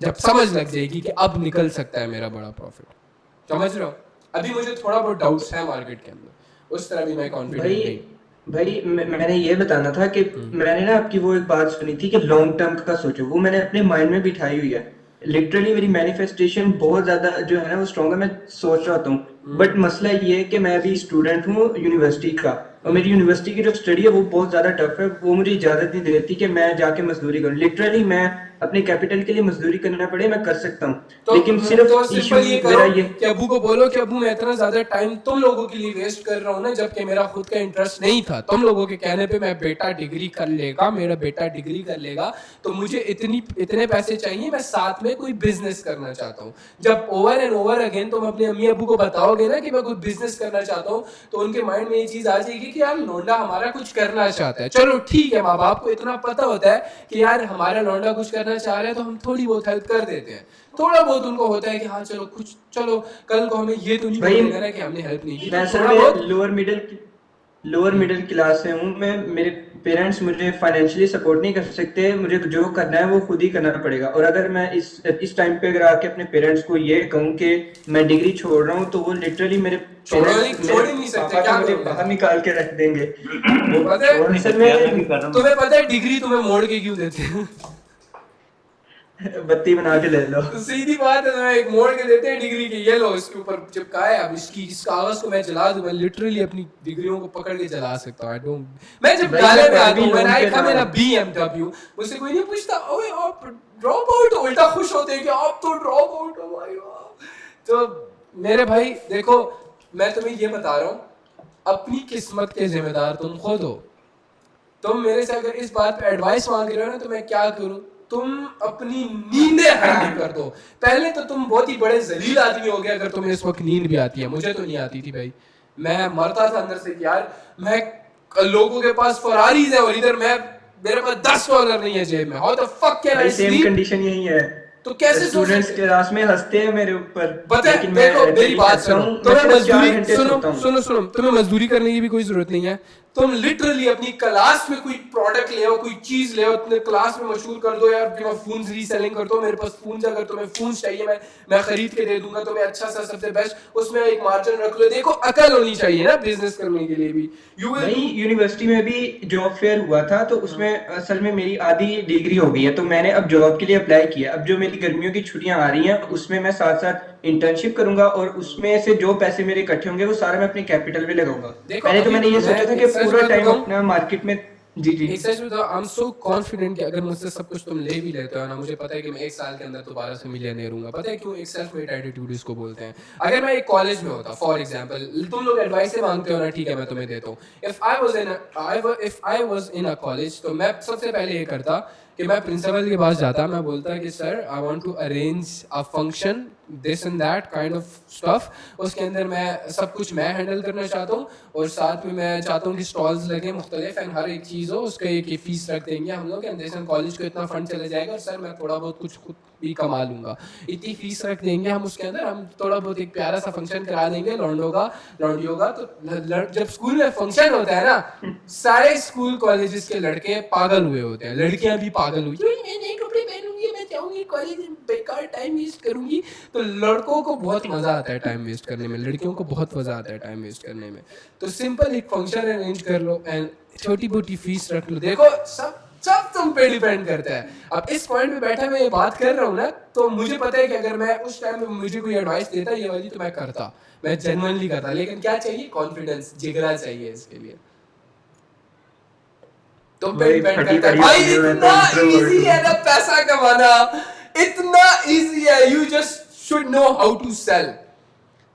जब समझ लग जाएगी कि अब निकल सकता है मेरा बड़ा प्रॉफिट। समझ रहे हो? अभी मुझे थोड़ा बहुत डाउट्स है मार्केट के अंदर, उस तरह भी मैं कॉन्फिडेंट नहीं। भाई मैंने ये बताना था कि मैंने ना आपकी वो एक बात सुनी थी कि लॉन्ग टर्म का सोचो, वो मैंने अपने माइंड में बिठाई हुई है। लिटरली मेरी मैनिफेस्टेशन बहुत ज्यादा जो है ना वो स्ट्रॉन्ग है, मैं सोच रहा हूँ। बट मसला ये है कि मैं अभी स्टूडेंट हूँ यूनिवर्सिटी का, और मेरी यूनिवर्सिटी की जो स्टडी है वो बहुत ज्यादा टफ है। वो मुझे इजाजत नहीं देती कि मैं जाके मजदूरी करूँ। लिटरली मैं अपने कैपिटल के लिए मजदूरी करना पड़े मैं कर सकता हूँ, लेकिन सिर्फ तो इशू सिंपल ये मेरा करो ये कि अबू को बोलो कि अबू मैं इतना ज्यादा टाइम तुम लोगों के लिए वेस्ट कर रहा हूँ ना, जबकि मेरा खुद का इंटरेस्ट नहीं था। तुम लोगों के कहने पे मैं बेटा डिग्री कर लेगा, मेरा बेटा डिग्री कर लेगा, तो मुझे इतने पैसे चाहिए, मैं साथ में कोई बिजनेस करना चाहता हूँ। जब ओवर एंड ओवर अगेन तुम अपने अम्मी अबू को बताओगे ना कि मैं कोई बिजनेस करना चाहता हूँ, तो उनके माइंड में ये चीज आ जाएगी कि यार लौंडा हमारा कुछ करना चाहता है। चलो ठीक है, माँ बाप को इतना पता होता है कि यार हमारा लौंडा कुछ करना चाह रहा है, तो हम थोड़ी बहुत हेल्प कर देते हैं। थोड़ा बहुत उनको होता है कि हाँ चलो कुछ, चलो कल को हमें ये तो नहीं बोलेगा ना कि हमने हेल्प नहीं की। मैं तो असल थोड़ा में बहुत लोअर मिडिल क्लास से हूँ मैं। मेरे पेरेंट्स मुझे फाइनेंशियली सपोर्ट नहीं कर सकते, मुझे जो करना है वो खुद ही करना पड़ेगा। और अगर मैं इस टाइम पे अगर आके अपने पेरेंट्स को ये कहूँ कि मैं डिग्री छोड़ रहा हूँ, तो वो लिटरली मेरे छोड़ पेरेंट्स ही नहीं सकते, पापा क्या तो मुझे करोगे? बाहर निकाल के रख देंगे। वो पता है, छोड़ नहीं असल सकते यार, मैं भी में कर रहा हूँ। तुम्हें पता है डिग्री तुम्हें मोड़ के क्यों देते हैं? बत्ती बना के ले लो। तो सीधी बात है, तुम्हें एक मोड़ के देते हैं डिग्री की, ये लो इसके ऊपर चिपका है। अब इस कागज को मैं जला दूं, मैं लिटरली अपनी डिग्रियों को पकड़ के जला सकता हूँ। आई डोंट, मैं जब भाई गाले मैं में आता अभी हूँ, व्हेन लोन आई पे कम था। इन अ BMW, मुझसे कोई नहीं पूछता ओए आप ड्रॉप आउट हो, उल्टा खुश होते हैं कि आप तो ड्रॉप आउट हो भाई वाह। तो मेरे भाई देखो, मैं तुम्हें ये बता रहा हूँ, अपनी किस्मत के जिम्मेदार तुम खुद हो। तुम मेरे से अगर इस बात पे एडवाइस मांग रहे हो ना, तो मैं क्या करूं? तुम अपनी नींदें हराम कर दो। पहले तो तुम बहुत ही बड़े जलील आदमी हो गए अगर तुम्हें इस वक्त नींद भी आती है। मुझे तो नहीं आती थी भाई, मैं मरता था अंदर से कि यार मैं, लोगों के पास फरारीज है और इधर मैं, मेरे पास $10 नहीं है जेब में। How the fuck can I भाई सेम स्लीप? कंडीशन यही है। तो कैसे सो स्टूडेंट्स सकते? क्लास में हंसते हैं मेरे ऊपर, पता है, लेकिन देखो मैं मेरी बात करता सुनो, हूँ। तुम्हें मैं सिर्फ 4 मजदूरी घंटे सुनो सोता हूँ। सुनो सुनो तुम्हें मजदूरी करने की भी कोई जरूरत नहीं है। तुम लिटरली अपनी क्लास में कोई प्रोडक्ट ले आओ, कोई चीज ले आओ, अपने क्लास में मशहूर कर दो यार कि मैं फोन रीसेलिंग करता हूँ, मेरे पास फोन, अगर तुम्हें फोन चाहिए मैं खरीद के दे दूंगा तुम्हें, अच्छा सा सबसे बेस्ट, उसमें एक मार्जिन रख लो। देखो अकल होनी चाहिए ना बिजनेस करने के लिए भी। यू भाई विल यूनिवर्सिटी में भी जॉब फेयर हुआ था, तो उसमें असल में मेरी आधी डिग्री हो गई है, तो मैंने अब जॉब के लिए अप्लाई किया। अब जो मेरी गर्मियों की छुट्टियां आ रही हैं, उसमें मैं साथ साथ इंटर्नशिप करूंगा, और उसमें से जो पैसे मेरे इकट्ठे होंगे वो सारा मैं अपने कैपिटल में लगाऊंगा। देखो, पहले तो अभी मैंने ये मैं सोचा था एक कि सच पूरा बात टाइम बताऊं, अपना मार्केट में। जी जी। एक सच बताओ, आई एम सो कॉन्फिडेंट कि अगर मुझसे सब कुछ तुम ले भी लेते हो ना, मुझे पता है कि मैं 1 साल के अंदर दोबारा से मिलियनियर हूंगा। पता है क्यों? एक सेल्फ मेड एटीट्यूड इसको बोलते हैं। अगर मैं एक कॉलेज में होता, फॉर एग्जांपल, तुम लोग एडवाइस से मांगते हो ना, ठीक है मैं तुम्हें देता हूँ। If I was in a college, तो मैं सबसे पहले ये करता कि मैं प्रिंसिपल के पास जाता, मैं बोलता कि sir I want to arrange a function, this and that kind of stuff. उसके अंदर मैं सब कुछ मैं हैंडल करना चाहता हूँ, और साथ में मैं चाहता हूँ कि स्टॉल्स लगे मुख्तलिफ, एंड हर एक चीज़ हो, उसका एक फीस रख देंगे हम लोग, एंड देन कॉलेज को इतना फंड चले जाएगा, और सर मैं थोड़ा बहुत कुछ खुद भी कमा लूंगा, इतनी फीस रख देंगे हम उसके अंदर, हम थोड़ा बहुत एक प्यारा सा फंक्शन करा देंगे लौंडियों का। तो जब स्कूल में फंक्शन होता है ना, सारे स्कूल कॉलेजेस के लड़के पागल हुए होते हैं, लड़कियां भी पागल हुई, मैं नए कपड़े पहनूंगी, मैं जाऊंगी कॉलेज में, बेकार टाइम वेस्ट करूंगी। तो लड़कों को बहुत मजा आता है टाइम वेस्ट करने में, लड़कियों को बहुत मजा आता है टाइम वेस्ट करने में। तो सिंपल एक फंक्शन अरेंज कर लो एंड छोटी मोटी फीस रख लो। देखो सब तुम पे डिपेंड करता है। अब इस पॉइंट पे बैठा मैं ये बात कर रहा हूँ ना, तो मुझे पता है कि अगर मैं उस टाइम में मुझे कोई एडवाइस देता ये वाली, तो मैं करता, मैं जेन्युइनली करता। लेकिन क्या चाहिए? कॉन्फिडेंस, जिगरा चाहिए इसके लिए। तुम पे डिपेंड करता है भाई। इतना इजी है ना पैसा कमाना, इतना इजी है। You just should know how to sell.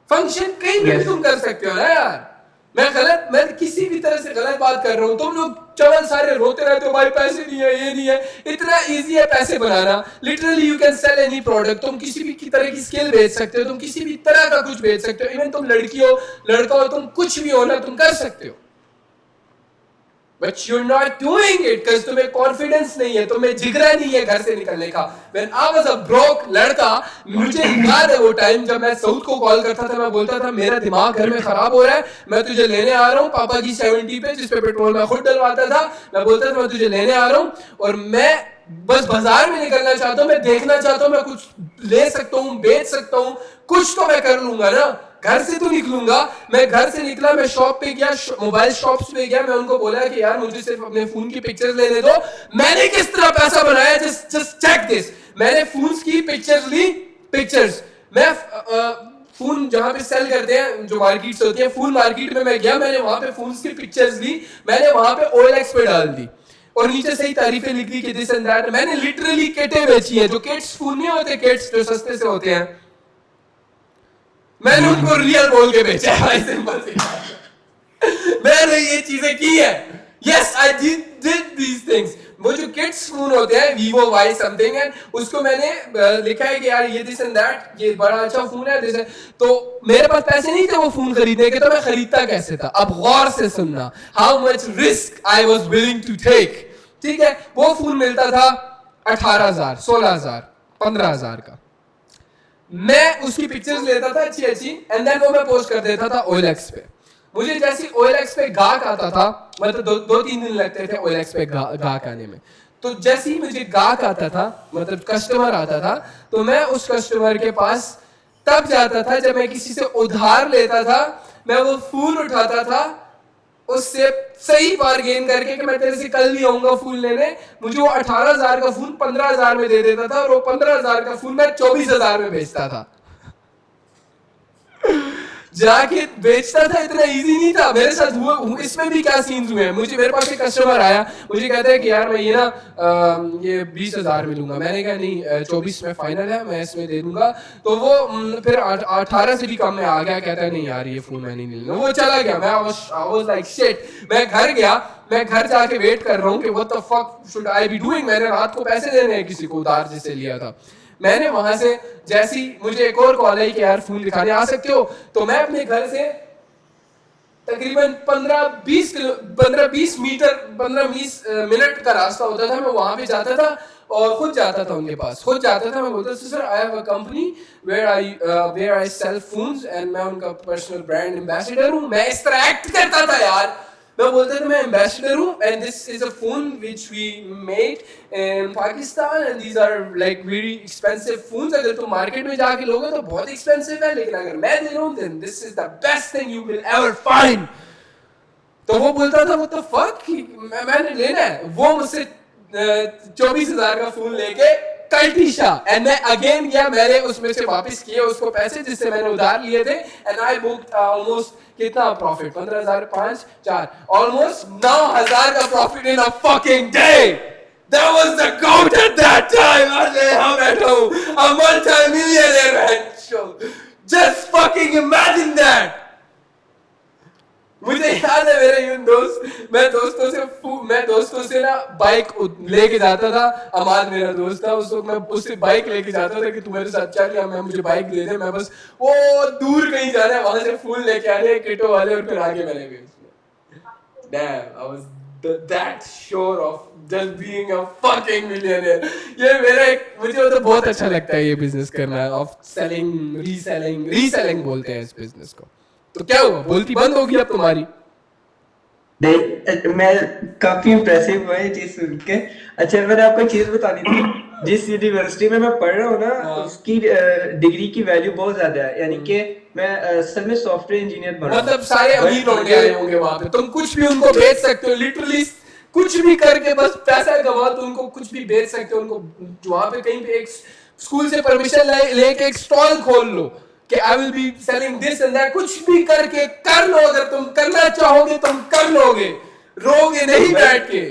Function कहीं भी तुम कर सकते हो ना यार। मैं किसी भी तरह से गलत बात कर रहा हूँ, तुम लोग चवल सारे रोते रहते हो भाई पैसे नहीं है, ये नहीं है। इतना इजी है पैसे बनाना, literally you can sell any product. तुम किसी भी की तरह की स्किल बेच सकते हो, तुम किसी भी तरह का कुछ बेच सकते हो। इवन तुम लड़की हो लड़का हो, तुम कुछ भी हो ना, तुम कर सकते हो। But you're not doing it because तुम्हें कॉन्फिडेंस नहीं है, तुम्हें जिगरा नहीं है घर से निकलने का। When I was a broke लड़का, मुझे याद है वो टाइम जब मैं साउथ को कॉल करता था, मैं बोलता था मेरा दिमाग घर में खराब हो रहा है, मैं तुझे लेने आ रहा हूँ पापा की 70 पे, जिस पे पेट्रोल मैं खुद डलवाता था। मैं बोलता था मैं तुझे लेने आ रहा हूँ और मैं बस बाजार में निकलना चाहता हूँ, मैं देखना चाहता हूँ मैं कुछ ले सकता हूँ, बेच सकता हूँ, कुछ तो मैं कर लूंगा ना, घर से तो निकलूंगा। मैं घर से निकला, मैं शॉप पे गया, मोबाइल शॉप्स पे गया, मैं उनको बोला कि यार मुझे सिर्फ अपने फोन की पिक्चर्स लेने दो। मैंने किस तरह पैसा बनाया, जस्ट चेक दिस। मैंने फोन्स की पिक्चर्स ली, पिक्चर्स मैं फोन जहां पे सेल करते हैं, जो मार्केट्स होती है, फोन मार्केट में मैं गया, मैंने वहां पे फोन्स की पिक्चर्स ली, मैंने वहां पे OLX पे डाल दी और नीचे सही तारीफें लिख दी कि दिस एंड दैट। मैंने लिटरली किटें बेची है, जो किड्स फोन नहीं होते, किड्स जो सस्ते से होते हैं, मैंने उनको रियल बोल के बेचा है भाई, सिंपल सी। मैंने ये चीजें की है। Yes I did these things. वो जो किड्स फोन होते हैं Vivo Y समथिंग है, उसको मैंने लिखा है कि यार ये दिस एंड दैट, ये बड़ा अच्छा फोन है दिस। तो मेरे पास पैसे नहीं थे वो फोन खरीदने के, तो मैं खरीदता कैसे था? अब गौर से सुनना, how much risk I was willing to take. ठीक है, वो फोन मिलता था 18,000, 16,000, 15,000 का। मैं उसकी पिक्चर्स लेता था अच्छी अच्छी, एंड देन वो मैं पोस्ट कर देता था OLX पे। मुझे जैसे OLX पे गाहक आता था, मतलब दो तीन दिन लगते थे OLX पे गाहक आने में। तो जैसे ही मुझे गाहक आता था, मतलब कस्टमर आता था, तो मैं उस कस्टमर के पास तब जाता था जब मैं किसी से उधार लेता था। मैं वो फोन उठाता था, उससे सही बार्गेन करके कि मैं तेरे से कल नहीं आऊंगा फूल लेने। मुझे वो 18,000 का फोन 15,000 में दे देता था और वो 15,000 का फोन मैं 24,000 में बेचता था। जाके बेचता था, इतना इजी नहीं था। मेरे साथ हुआ, इसमें भी क्या सीन्स हुए हैं। मेरे पास एक कस्टमर आया, मुझे कहता है कि यार मैं ये ना ये 20,000 में लूंगा। मैंने कहा नहीं 24 में फाइनल है, मैं इसमें दे दूंगा। तो वो फिर 18 से भी कम में आ गया, कहता है नहीं यार ये फोन मैं नहीं लेना। वो चला गया। मैं वाज लाइक शिट। मैं घर गया, मैं घर जाके वेट कर रहा हूँ कि what the fuck should I be doing. मैंने रात को पैसे देने हैं किसी को उधार जिससे लिया था। मैंने वहां से जैसी मुझे एक और कॉल आई कि यार फोन दिखाने आ सकते हो, तो मैं अपने घर से तकरीबन 15-20 मिनट का रास्ता होता था, मैं वहां पे जाता था और खुद जाता था उनके पास, खुद जाता था। मैं बोलता था sir I have a company where I sell phones and मैं उनका पर्सनल ब्रांड एम्बेसडर हूँ। मैं इस तरह एक्ट करता था यार। मैं बोलता था मैं एम्बेसडर हूँ and this is a phone which we made in Pakistan and these are like very expensive phones. अगर तुम मार्केट में जाके लोगे तो बहुत एक्सपेंसिव है, लेकिन अगर मैं दे रहा हूँ then this is the best thing you will ever find. तो वो बोलता था व्हाट द फक, मैंने लेना है। वो मुझसे 24,000 का फोन लेके कल्टीशा, एंड मैं अगेन गया, मैंने उसमें से वापस किए उसको पैसे जिससे मैंने उधार लिए थे, एंड आई बुक्ड ऑलमोस्ट कितना प्रॉफिट, 15,000 5 4 ऑलमोस्ट 9,000 का profit in a fucking day. That was the goat at that time. अरे हम बैठा हूँ, a multi-millionaire man. Just fucking imagine that. मुझे याद है मेरे यूं दोस्त, मैं दोस्तों से ना बाइक लेके जाता था। अमाद मेरा दोस्त था, उस वक्त मैं उससे बाइक लेके जाता था कि तू मेरे साथ चल या मैं मुझे बाइक दे दे, मैं बस वो दूर कहीं जाना है, वहां से फूल लेके आने हैं किटो वाले, और फिर आगे मैंने भी Damn, I was that sure of just being a fucking millionaire. ये मेरा मुझे तो बहुत अच्छा लगता है ये बिजनेस करना, ऑफ सेलिंग रीसेलिंग बोलते हैं इस बिजनेस को। तो क्या हुआ, बोलती बंद होगी अब तुम्हारी? मैं काफी इम्प्रेसिव हुआ ये चीज सुन के। अच्छा मैंने आपको एक चीज बतानी थी, जिस यूनिवर्सिटी में मैं पढ़ रहा हूँ ना, उसकी डिग्री की वैल्यू बहुत ज्यादा है। यानी कि मैं असल में सॉफ्टवेयर इंजीनियर बन रहा हूँ। मतलब सारे अमीर लोग आए होंगे वहां पे, तुम कुछ भी उनको बेच सकते हो, लिटरली कुछ भी करके बस पैसा कमा, तो उनको कुछ भी बेच सकते हो। उनको वहां पे कहीं पे एक स्कूल से परमिशन लेके एक स्टॉल खोल लो कि I will be selling this and that, कुछ भी करके कर लो। अगर तुम करना चाहोगे तुम कर लोगे, रोगे नहीं बैठ के।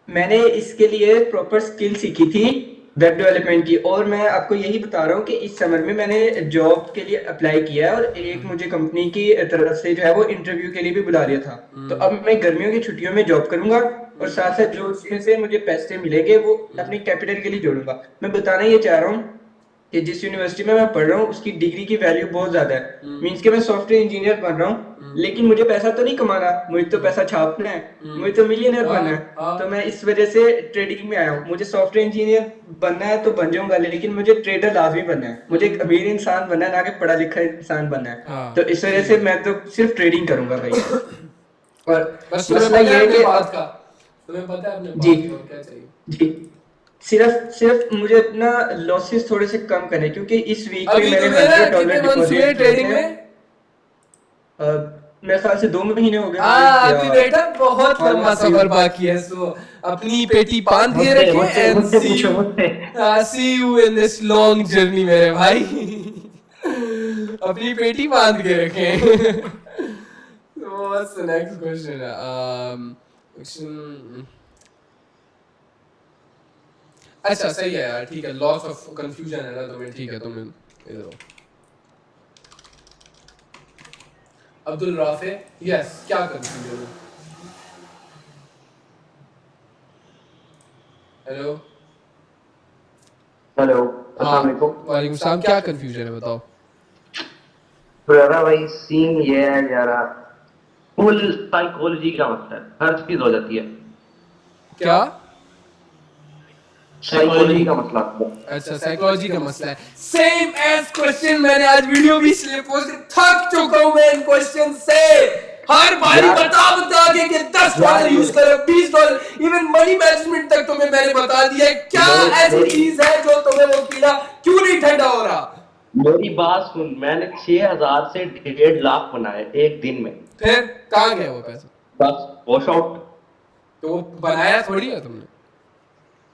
मैंने इसके लिए प्रॉपर स्किल सीखी थी वेब डेवलपमेंट की। और मैं आपको यही बता रहा हूँ कि इस समर में मैंने जॉब के लिए अप्लाई किया है और एक मुझे कंपनी की तरफ से जो है वो इंटरव्यू के लिए भी बुला लिया था। तो अब मैं गर्मियों की छुट्टियों में जॉब करूंगा और साथ साथ जो उसमें से मुझे पैसे मिलेंगे वो अपनी कैपिटल के लिए जोड़ूंगा। मैं बताना ये चाह रहा हूँ कि जिस यूनिवर्सिटी में मैं पढ़ रहा हूँ उसकी डिग्री की वैल्यू बहुत ज्यादा है। मींस कि मैं सॉफ्टवेयर इंजीनियर बन रहा हूँ लेकिन मुझे पैसा तो नहीं कमाना, मुझे तो पैसा छापना है, मुझे तो मिलियनर बनना है। तो मैं इस वजह से ट्रेडिंग में आया हूँ। मुझे सॉफ्टवेयर इंजीनियर बनना है तो बन जाऊंगा, लेकिन मुझे ट्रेडर लाजमी बनना है। मुझे एक अमीर इंसान बनना है, ना कि पढ़ा लिखा इंसान बनना है। तो इस वजह से मैं तो सिर्फ ट्रेडिंग करूंगा भाई। और बस मसला ये है कि तुम्हें पता है अपने जी बात का क्या चाहिए। जी सिर्फ मुझे अपना लॉसेस थोड़े से कम करने, क्योंकि इस वीक में अभी मैंने तुम्हें ना $100 कितने मंथ्स हुए डिपॉजिट ट्रेडिंग में? मेरे ख्याल से 2 महीने हो गए हाँ, मुझे, अभी बेटा बहुत और लंबा सफर बाकी है। सो अपनी पेटी बांध के रखे and see you in this long journey मेरे भाई। अपनी पेटी बांध के रखें। What's the next question? अच्छा सही है यार, ठीक है। लॉस ऑफ कंफ्यूजन है ना तुम्हें, ठीक है। तुम इधर हो। अब्दुल राफे, यस, क्या कंफ्यूजन है? हेलो हेलो, हाँ, अस्सलाम वालेकुम। वालेकुम सलाम। क्या कंफ्यूजन है बताओ? तो यारा भाई सीन ये है यारा, फुल साइकोलॉजी का मसला है, हर चीज हो जाती है। क्या? साइकोलॉजी का मसला है। अच्छा, साइकोलॉजी का मसला है। Same as question. मैंने आज वीडियो भी इसलिए पोस्ट, थक चुका हूं मैं इन क्वेश्चन से। हर बारी बता के $10 यूज करो, $20, इवन मनी मैनेजमेंट तक तुम्हें मैंने बता दिया है। क्या ऐसी चीज है जो तुम्हें वो कीड़ा क्यों नहीं ठंडा हो रहा? मेरी बात सुन, मैंने 6,000 से 1.5 लाख बनाए एक दिन में। फिर कहाँ गया वो पैसा? बस वॉश आउट। तो बनाया थोड़ी है तुमने।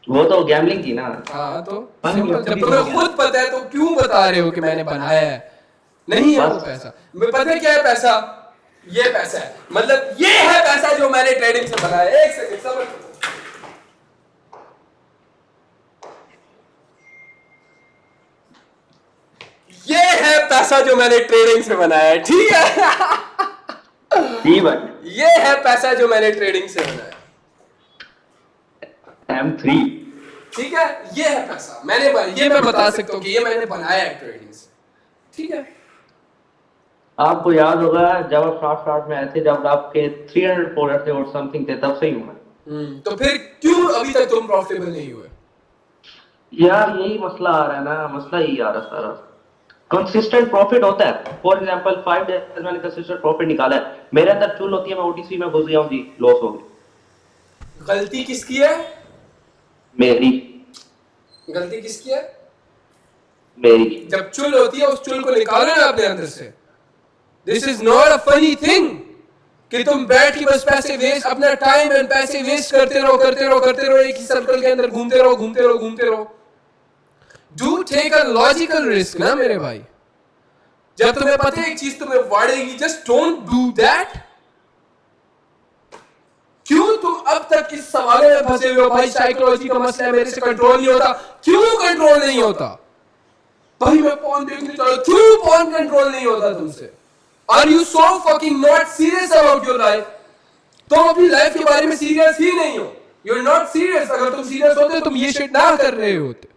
वो तो गैम्बलिंग थी ना। हाँ तो सिंपल। जब तुम्हें खुद पता है तो क्यों बता रहे हो कि मैंने बनाया है? नहीं है वो पैसा। मैं पता है क्या है पैसा? ये पैसा है, मतलब ये है पैसा जो मैंने ट्रेडिंग से बनाया। एक सेकंड सब्र करो। ये है पैसा जो मैंने ट्रेडिंग से बनाया है, ठीक है? जी भाई। ये है पैसा जो मैंने ट्रेडिंग से बनाया है, M3। ठीक है? ये है पैसा ये मैं बता सकता हूँ कि ये मैंने बनाया है ट्रेडिंग से, ठीक है? आपको याद होगा जब आप स्टार्ट में आए थे, जब आपके 300 फॉलोअर्स थे और समथिंग थे, तब से ही हुआ। तो फिर क्यों अभी तक तुम प्रॉफिटेबल नहीं हुए? यार यही मसला आ रहा है ना, मसला ही आ रहा सारा। कंसिस्टेंट प्रॉफिट होता है। फॉर एग्जांपल 5 डेज मैंने कंसिस्टेंट प्रॉफिट निकाला है, मेरे अंदर चुल होती है, मैं ओटीसी में घुस गया हूं जी, लॉस हो गई। गलती किसकी है? मेरी। गलती किसकी है? मेरी। जब चुल होती है उस चुल को निकालो ना अपने अंदर से। This is not a funny thing कि तुम बैठ के बस पैसे वेस्ट, अपना टाइम एंड पैसे वेस्ट करते रहो एक ही सर्कल के अंदर घूमते रहो। Do take a logical risk ना मेरे भाई। जब तुम्हें पता है एक चीज तुम्हें वाड़ेगी, जस्ट डोंट डू दैट। क्यों तुम अब तक इस सवाल में फंसे हुए हो? भाई साइकोलॉजी का मसला है, मेरे से कंट्रोल नहीं होता। क्यों कंट्रोल नहीं होता? भाई मैं पॉर्न देखने चला, क्यों पॉर्न कंट्रोल नहीं होता तुमसे? Are you so fucking not serious about your life? तुम अपनी लाइफ के बारे में सीरियस ही नहीं हो। You are not serious. अगर तुम सीरियस होते तुम ये शिट ना कर रहे होते।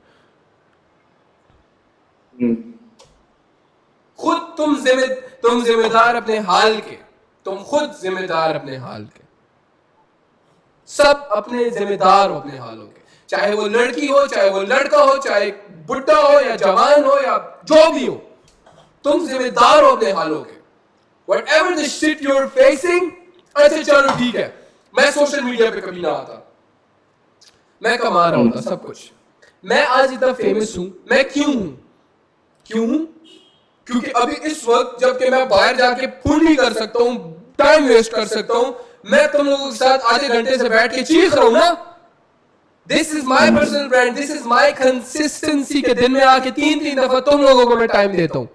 खुद तुम जिम्मेदार अपने हाल के। तुम खुद जिम्मेदार अपने हाल के। सब अपने जिम्मेदार हो अपने हालों के। चाहे वो लड़की हो, चाहे वो लड़का हो, चाहे बुढ़ा हो या जवान हो या जो भी हो, तुम जिम्मेदार हो अपने हालों के। Whatever the shit you're facing, अच्छा चलो ठीक है, मैं सोशल मीडिया पे कभी ना आता, मैं कमा रहा होता सब कुछ, मैं आज इतना फेमस हूं, मैं क्यों हूं? क्योंकि अभी इस वक्त जबकि मैं बाहर जाके फोन भी कर सकता हूं, टाइम वेस्ट कर सकता हूं, मैं तुम लोगों के साथ आधे घंटे से बैठ के चीख रहा हूं ना। This is my personal brand, this is my consistency के दिन में आके 3-3 दफा तुम लोगों को मैं टाइम देता हूं,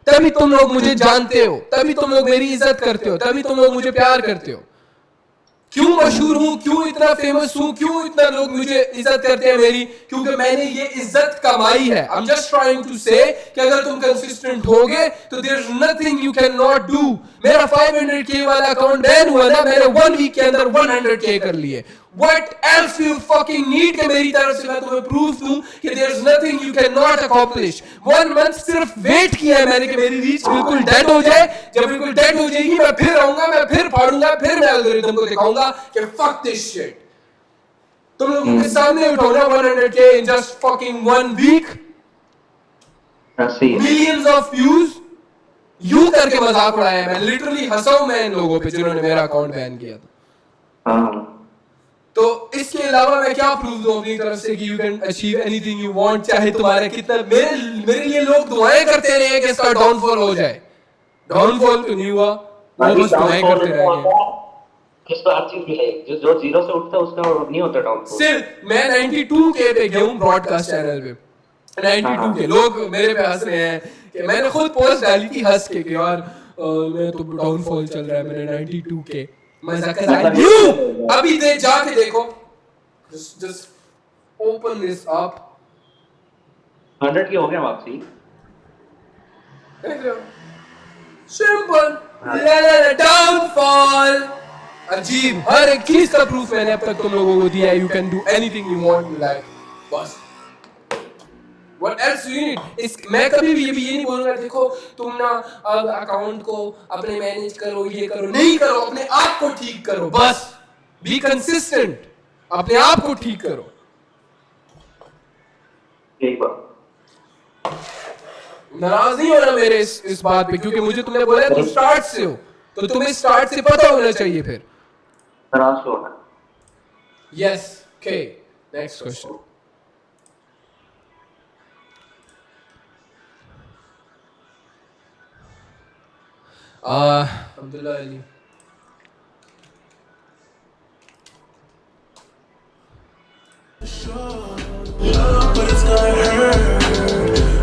तभी तुम लोग मुझे जानते हो, तभी तुम लोग मेरी इज्जत करते हो, तभी तुम लोग मुझे प्यार करते हो। क्यों मशहूर हूँ, क्यों इतना फेमस हूँ, क्यों इतना लोग मुझे इज्जत करते हैं मेरी, क्योंकि मैंने ये इज्जत कमाई है। I'm just trying to say कि अगर तुम कंसिस्टेंट होगे तो there's nothing you cannot do। मेरा 500k वाला अकाउंट बैन हुआ ना, मैंने 1 वीक के अंदर 100k कर लिए। What else you fucking need कि मेरी तरफ से मैं तुम्हें प्रूफ दूं कि there's nothing you cannot accomplish। 1 month सिर्फ वेट किया है मैंने कि मेरी रीच बिल्कुल डेड हो जाए। जब बिल्कुल डेड हो जाएगी मैं फिर आऊंगा, मैं फिर फाड़ूंगा, फिर मैं एल्गोरिथम को दिखाऊंगा कि fuck this shit। तुम लोगों के सामने उठाओ 100k in just fucking 1 week, ऐसे ही है। millions of views, यूं करके मजाक उड़ाया। मैं लिटरली हंसा हूं मैं इन लोगों पे जिन्होंने मेरा अकाउंट बैन किया था। हाँ तो इसके अलावा मैं क्या प्रूफ दूं अपनी तरफ से कि you can achieve anything you want, चाहे तुम्हारा कितना। मेरे लिए लोग दुआएं करते रहे कि इसका डाउनफॉल हो जाए। डाउनफॉल तो नहीं हुआ, वो बस दुआएं करते रहेंगे। किसको हर चीज मिले, जो जीरो से उठता है उसका नहीं होता डाउनफॉल। सिर्फ मैं 92k पे गया हूं ब्रॉडकास्ट चैनल पे, 92k। लोग मेरे पे हंस रहे हैं कि मैंने खुद पोस्ट डाली थी हंस के कि यार मैं तो डाउनफॉल चल रहा है, मैंने 92k। अभी दे जाके देखो, just open this up, 100 की हो गया वापसी। Simple downfall. अजीब, हर एक चीज का प्रूफ मैंने अब तक तुम लोगों को दिया है। You can do anything you want in life, बस। What else you need? मैं कभी भी ये नहीं बोलूंगा देखो तुम ना अकाउंट को अपने मैनेज करो, ये करो, नहीं करो, अपने आप को ठीक करो, बस। बी कंसिस्टेंट, अपने आप को ठीक करो। यही बात। नाराज नहीं होना मेरे इस बात पे, क्योंकि मुझे तुमने बोला तुम स्टार्ट से हो, तो तुम्हें स्टार्ट से पता होना चाहिए फिर। नाराज होना। Yes, okay, next question. Abdullah Ali. But it's gonna hurt,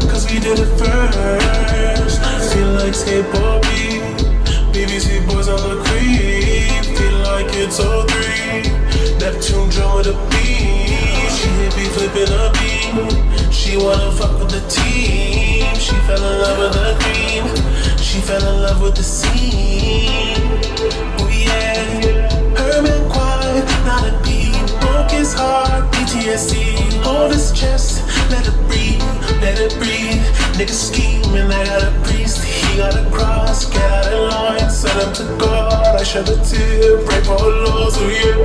cause we did it first. Feel like skateboard beat, BBC boys on the creep. Feel like it's 03, Neptune drum with a beat. She hit me flipping a beat, she wanna fuck with the team. She fell in love with the cream, she fell in love with the scene. Oh yeah, her man quiet, not a beat. Broke his heart, PTSD. Hold his chest, let it breathe. Niggas scheming, I got a priest. He got a cross, get out of line. Send him to God, I shed a tear. Pray for laws, oh yeah.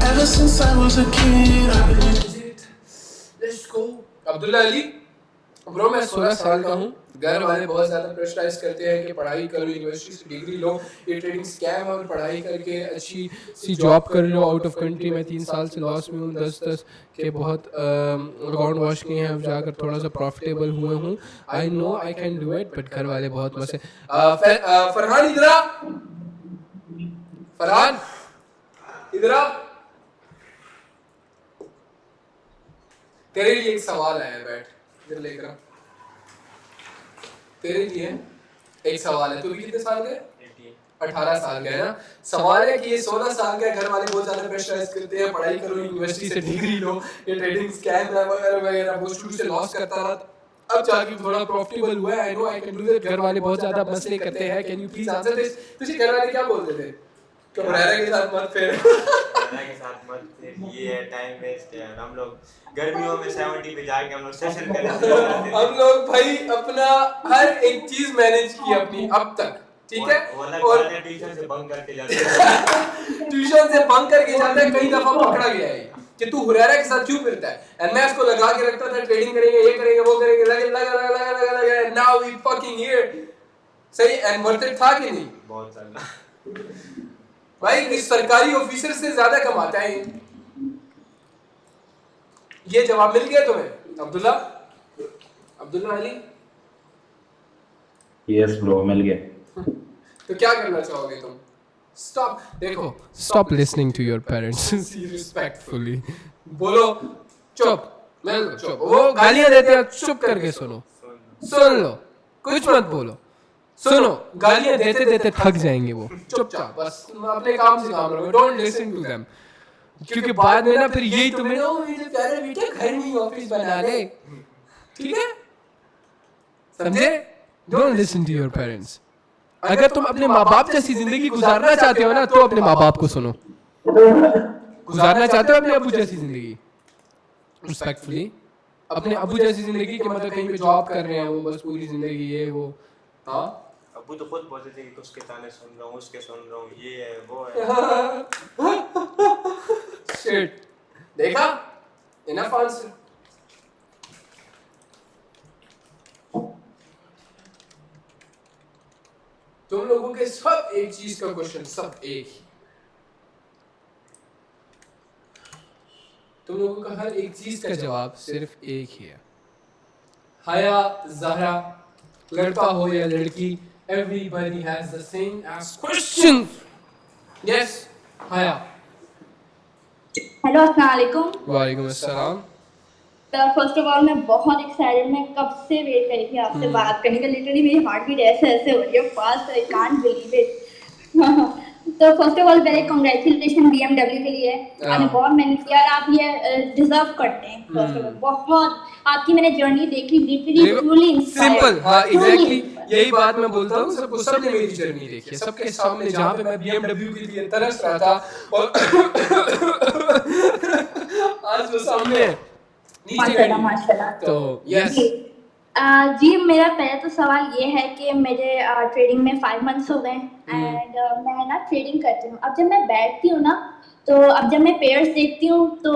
Ever since I was a kid, I've been. Let's go. Abdullah Ali bro, मैं 16 साल का हूँ। घर वाले बहुत ज़्यादा pressurise करते हैं कि पढ़ाई करो, यूनिवर्सिटी से डिग्री लो, ये ट्रेडिंग स्कैम है, और पढ़ाई करके अच्छी सी जॉब कर लो आउट ऑफ कंट्री। मैं 3 साल से लॉस में हूँ, 10 के बहुत अकाउंट वॉश किए हैं, अब जाकर थोड़ा सा प्रॉफिटेबल हुए हूँ। I know I can do it, but घर वाले बहुत मसे। फरहान इधर आ, फरहान इधर आ। तेरे लिए एक सवाल आया है, बैठ इधर लेकर। तेरे लिए एक सवाल है, तू भी कितने साल का है? 18 साल का है ना। सवाल है कि ये 16 साल का, घर वाले बहुत ज्यादा प्रेशराइज करते हैं, पढ़ाई करो, यूनिवर्सिटी से डिग्री लो, ये ट्रेडिंग स्कैम है वगैरह वगैरह। वो शुरू से लॉस करता रहा, अब जाके थोड़ा प्रॉफिटेबल हुआ है। I know I can do it. घर वाले बहुत ज्यादा मसले करते हैं, can you please answer this? तुझे घर वाले क्या बोलते थे? तो हुरैरा के साथ मत फिर, हुरैरा के साथ मत फिर, ये टाइम वेस्ट है। हम लोग गर्मियों में 70 पे जाके हम लोग सेशन करते। हम लोग भाई अपना हर एक चीज मैनेज की अपनी अब तक, ठीक है। और ट्यूशन से बंक करके जाते हैं। ट्यूशन से बंक करके जाता है, कई दफा पकड़ा गया है कि तू हुरैरा के साथ क्यों फिरता है। एंड मैं इसको लगा के रखता था, ट्रेडिंग करेंगे, ये करेंगे, वो करेंगे, लगा नाउ वी फकिंग हियर। सही एंड वर्थ इट था कि नहीं? बहुत सारा भाई इस सरकारी ऑफिसर से ज्यादा कमाता है। ये जवाब मिल गया तुम्हें अब्दुल्ला? अब्दुल्ला अली? यस ब्रो, मिल गया। तो क्या करना चाहोगे तुम? स्टॉप, देखो, stop listening to your parents respectfully. बोलो चुप, मैं चुप। वो गालियां देते हैं, चुप करके सुनो, सुन लो, कुछ मत बोलो, सुनो, गालियां देते देते थक जाएंगे वो, चुपचाप बस अपने काम से काम रखो, डोंट लिसन टू देम, क्योंकि बाद में ना फिर यही तुम्हें ओ मेरे प्यारे बेटे घर में ऑफिस बना ले, ठीक है, समझे? Don't listen to your parents. अगर तुम अपने माँ बाप जैसी जिंदगी गुजारना चाहते हो ना, तो अपने माँ बाप को सुनो। गुजारना चाहते हो अपने अबू जैसी जिंदगी, रिस्पेक्टफुली, अपने अबू जैसी जिंदगी के मतलब कहीं पे जॉब कर रहे हैं वो बस पूरी जिंदगी ये वो, हाँ अबू तो खुद बोलते थे कि उसके ताने सुन रहा हूँ, उसके सुन रहा हूँ, ये है वो है। शिट, देखा? Enough answer. तुम लोगों के सब एक चीज का क्वेश्चन, सब एक ही, तुम लोगों का हर एक चीज का जवाब सिर्फ एक ही है। हया, ज़हरा, लड़का हो या लड़की, everybody has the same as question. Yes, हया। हेलो अस्सलाम वालेकुम। वालेकुम अस्सलाम। तो फर्स्ट ऑफ ऑल मैं बहुत एक्साइटेड, मैं कब से वेट कर रही थी आपसे बात करने का, लिटरली मेरी हार्ट बीट ऐसे ऐसे हो रही है fast, I can't believe it. तो फर्स्ट ऑफ ऑल पहले कांग्रेचुलेशन BMW के लिए, आपने बहुत मेहनत किया और आप ये डिजर्व करते हैं। फर्स्ट ऑफ ऑल बहुत आपकी मैंने जर्नी देखी, लिटरली ट्रूली इंस्पायर्ड। सिंपल, हाँ एग्जैक्टली यही बात मैं बोलता हूँ, सबको, सबने मेरी जर्नी देखी है, सबके सामने जहाँ पे मैं BMW के लिए तरस रहा था और आज वो सामने है। माशाल्लाह माशाल्लाह। तो यस जी मेरा पहला तो सवाल ये है कि मेरे ट्रेडिंग में 5 मंथ्स हो गए एंड मैं ना ट्रेडिंग करती हूँ। अब जब मैं बैठती हूँ ना, तो अब जब मैं पेयर्स देखती हूँ तो